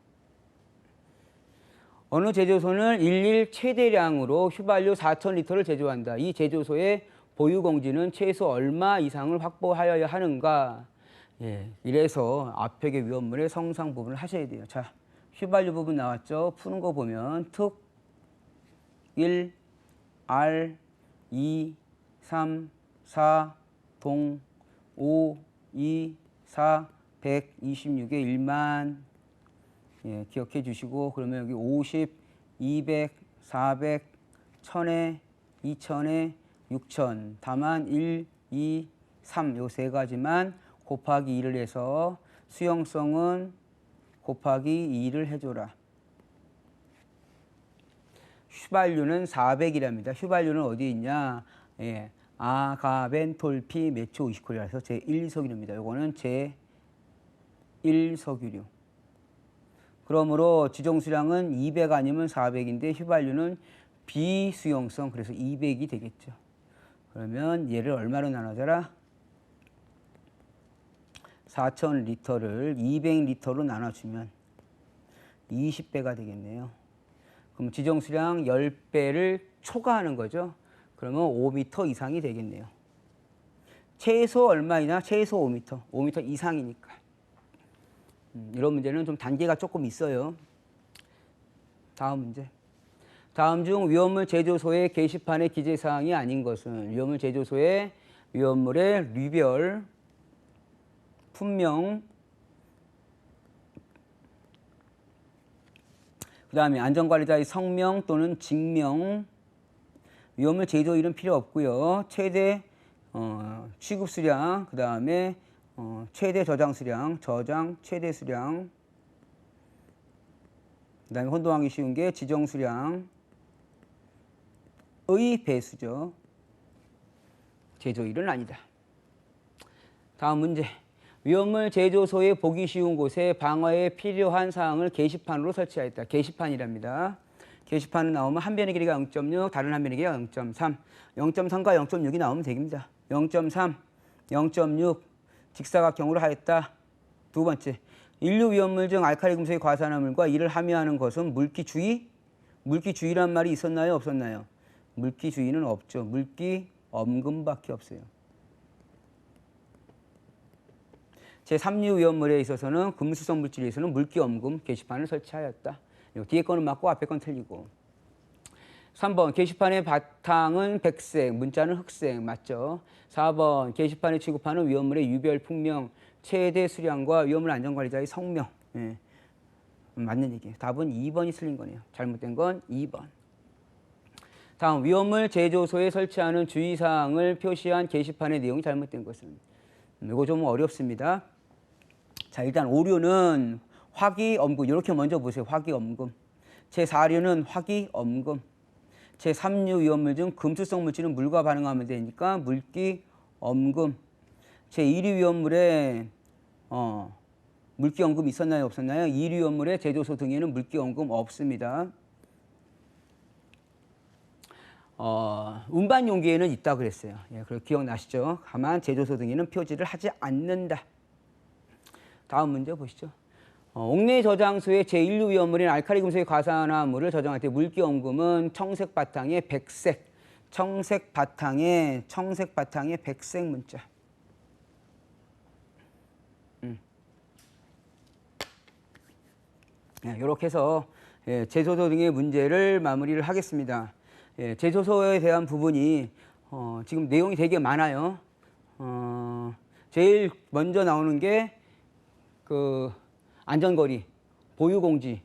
어느 제조소는 일일 최대량으로 휘발유 4,000리터를 제조한다. 이 제조소의 보유 공지는 최소 얼마 이상을 확보하여야 하는가? 예, 이래서 앞쪽의 위험물의 성상 부분을 하셔야 돼요. 자, 휘발유 부분 나왔죠? 푸는 거 보면 특 1, R, 2, 3, 4, 동, 5, 2, 4, 126에 1만. 예, 기억해 주시고, 그러면 여기 50, 200, 400, 1000에, 2000에, 6000. 다만 1, 2, 3, 요 세 가지만 곱하기 2를 해서 수용성은 곱하기 2를 해줘라. 휘발유는 400이랍니다. 휘발유는 어디 있냐? 예, 아가벤톨피 메초이시콜이라서 제1석유입니다. 요거는 제1석유류. 그러므로 지정수량은 200 아니면 400인데 휘발유는 비수용성, 그래서 200이 되겠죠. 그러면 얘를 얼마로 나눠줘라? 4,000리터를 200리터로 나눠주면 20배가 되겠네요. 그럼 지정수량 10배를 초과하는 거죠. 그러면 5m 이상이 되겠네요. 최소 얼마이냐? 최소 5m. 5m 이상이니까. 이런 문제는 좀 단계가 조금 있어요. 다음 문제. 다음 중 위험물 제조소의 게시판의 기재사항이 아닌 것은 위험물 제조소의 위험물의 류별, 품명, 그 다음에 안전관리자의 성명 또는 직명, 위험물 제조일은 필요 없고요. 최대 취급 수량, 그 다음에 최대 저장 수량, 저장 최대 수량, 그 다음에 혼동하기 쉬운 게 지정 수량의 배수죠. 제조일은 아니다. 다음 문제. 위험물 제조소에 보기 쉬운 곳에 방어에 필요한 사항을 게시판으로 설치하였다. 게시판이랍니다. 게시판은 나오면 한 변의 길이가 0.6, 다른 한 변의 길이가 0.3. 0.3과 0.6이 나오면 됩니다. 0.3, 0.6 직사각형으로 하였다. 두 번째, 인류 위험물 중 알칼리 금속의 과산화물과 이를 함유하는 것은 물기주의? 물기주의란 말이 있었나요? 없었나요? 물기주의는 없죠. 물기엄금밖에 없어요. 제3류 위험물에 있어서는 금수성 물질에 있어서는 물기엄금 게시판을 설치하였다. 뒤에 거는 맞고 앞에 건 틀리고. 3번 게시판의 바탕은 백색, 문자는 흑색. 맞죠? 4번 게시판에 취급하는 위험물의 유별 풍명, 최대 수량과 위험물 안전관리자의 성명. 예. 맞는 얘기예요. 답은 2번이 틀린 거네요. 잘못된 건 2번. 다음, 위험물 제조소에 설치하는 주의사항을 표시한 게시판의 내용이 잘못된 것은. 이거 좀 어렵습니다. 자, 일단 오류는 화기엄금. 이렇게 먼저 보세요. 화기엄금. 제4류는 화기엄금. 제3류 위험물 중 금수성 물질은 물과 반응하면 되니까 물기엄금. 제2류 위험물에 물기엄금 있었나요? 없었나요? 2류 위험물의 제조소 등에는 물기엄금 없습니다. 운반 용기에는 있다 그랬어요. 예, 그리고 기억나시죠? 다만 제조소 등에는 표지를 하지 않는다. 다음 문제 보시죠. 옥내 저장소의 제1류 위험물인 알칼리 금속의 과산화물을 저장할 때 물기엄금은 청색 바탕에 백색, 청색 바탕에 백색 문자. 이렇게 해서 제조소 등의 문제를 마무리를 하겠습니다. 제조소에 대한 부분이 지금 내용이 되게 많아요. 제일 먼저 나오는 게 그 안전거리, 보유공지,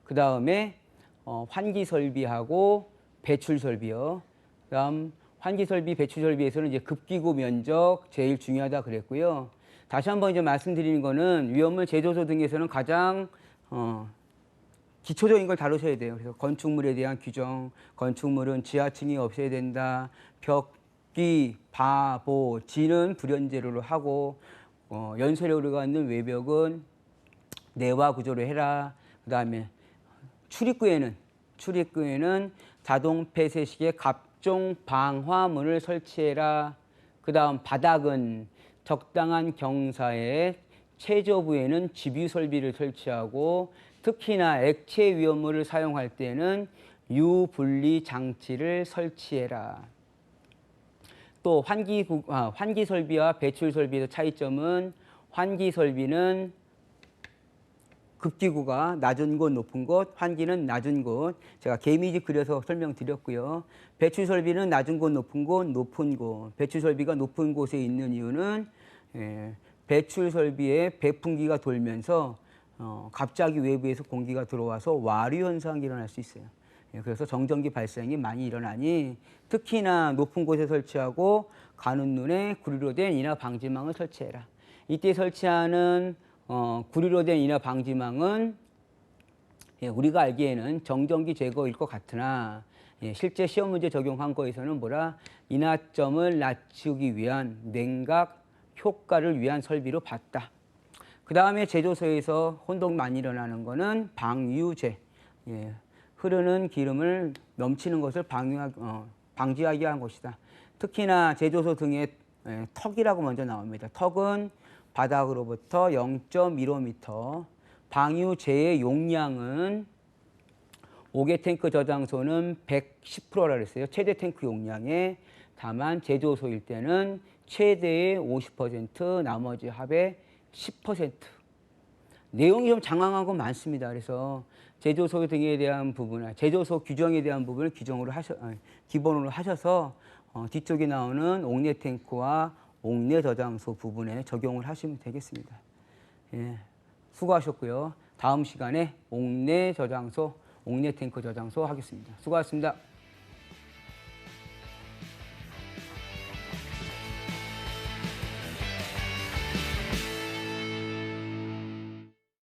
그 다음에 환기 설비하고 배출 설비요. 그 다음 환기 설비, 배출 설비에서는 이제 급기구 면적 제일 중요하다 그랬고요. 다시 한번 이제 말씀드리는 거는 위험물 제조소 등에서는 가장 기초적인 걸 다루셔야 돼요. 그래서 건축물에 대한 규정, 건축물은 지하층이 없어야 된다. 벽기, 바, 지는 불연재료로 하고 연쇄료가 있는 외벽은 내화 구조로 해라. 그다음에 출입구에는 자동 폐쇄식의 각종 방화문을 설치해라. 그다음 바닥은 적당한 경사에 최저부에는 집유 설비를 설치하고 특히나 액체 위험물을 사용할 때는 유분리 장치를 설치해라. 또 환기 설비와 배출 설비의 차이점은 환기 설비는 급기구가 낮은 곳, 높은 곳, 환기는 낮은 곳. 제가 개미지 그려서 설명드렸고요. 배출 설비는 낮은 곳, 높은 곳, 높은 곳. 배출 설비가 높은 곳에 있는 이유는 배출 설비에 배풍기가 돌면서 갑자기 외부에서 공기가 들어와서 와류 현상이 일어날 수 있어요. 그래서 정전기 발생이 많이 일어나니 특히나 높은 곳에 설치하고 가는 눈에 구리로 된 인화 방지망을 설치해라. 이때 설치하는 구리로 된 인화 방지망은 우리가 알기에는 정전기 제거일 것 같으나 실제 시험 문제 적용한 거에서는 인화점을 낮추기 위한 냉각 효과를 위한 설비로 봤다. 그 다음에 제조소에서 혼동 많이 일어나는 거는 방유제. 흐르는 기름을 넘치는 것을 방지하기 위한 것이다. 특히나 제조소 등의 턱이라고 먼저 나옵니다. 턱은 바닥으로부터 0.15m, 방유제의 용량은 5개 탱크 저장소는 110%라 그랬어요. 최대 탱크 용량에. 다만 제조소일 때는 최대의 50%, 나머지 합의 10%. 내용이 좀 장황한 건 많습니다. 그래서 제조소 등에 대한 부분, 제조소 규정에 대한 부분을 기본으로 하셔서 뒤쪽에 나오는 옥내 탱크와 옥내 저장소 부분에 적용을 하시면 되겠습니다. 수고하셨고요. 다음 시간에 옥내 탱크 저장소 하겠습니다. 수고하셨습니다.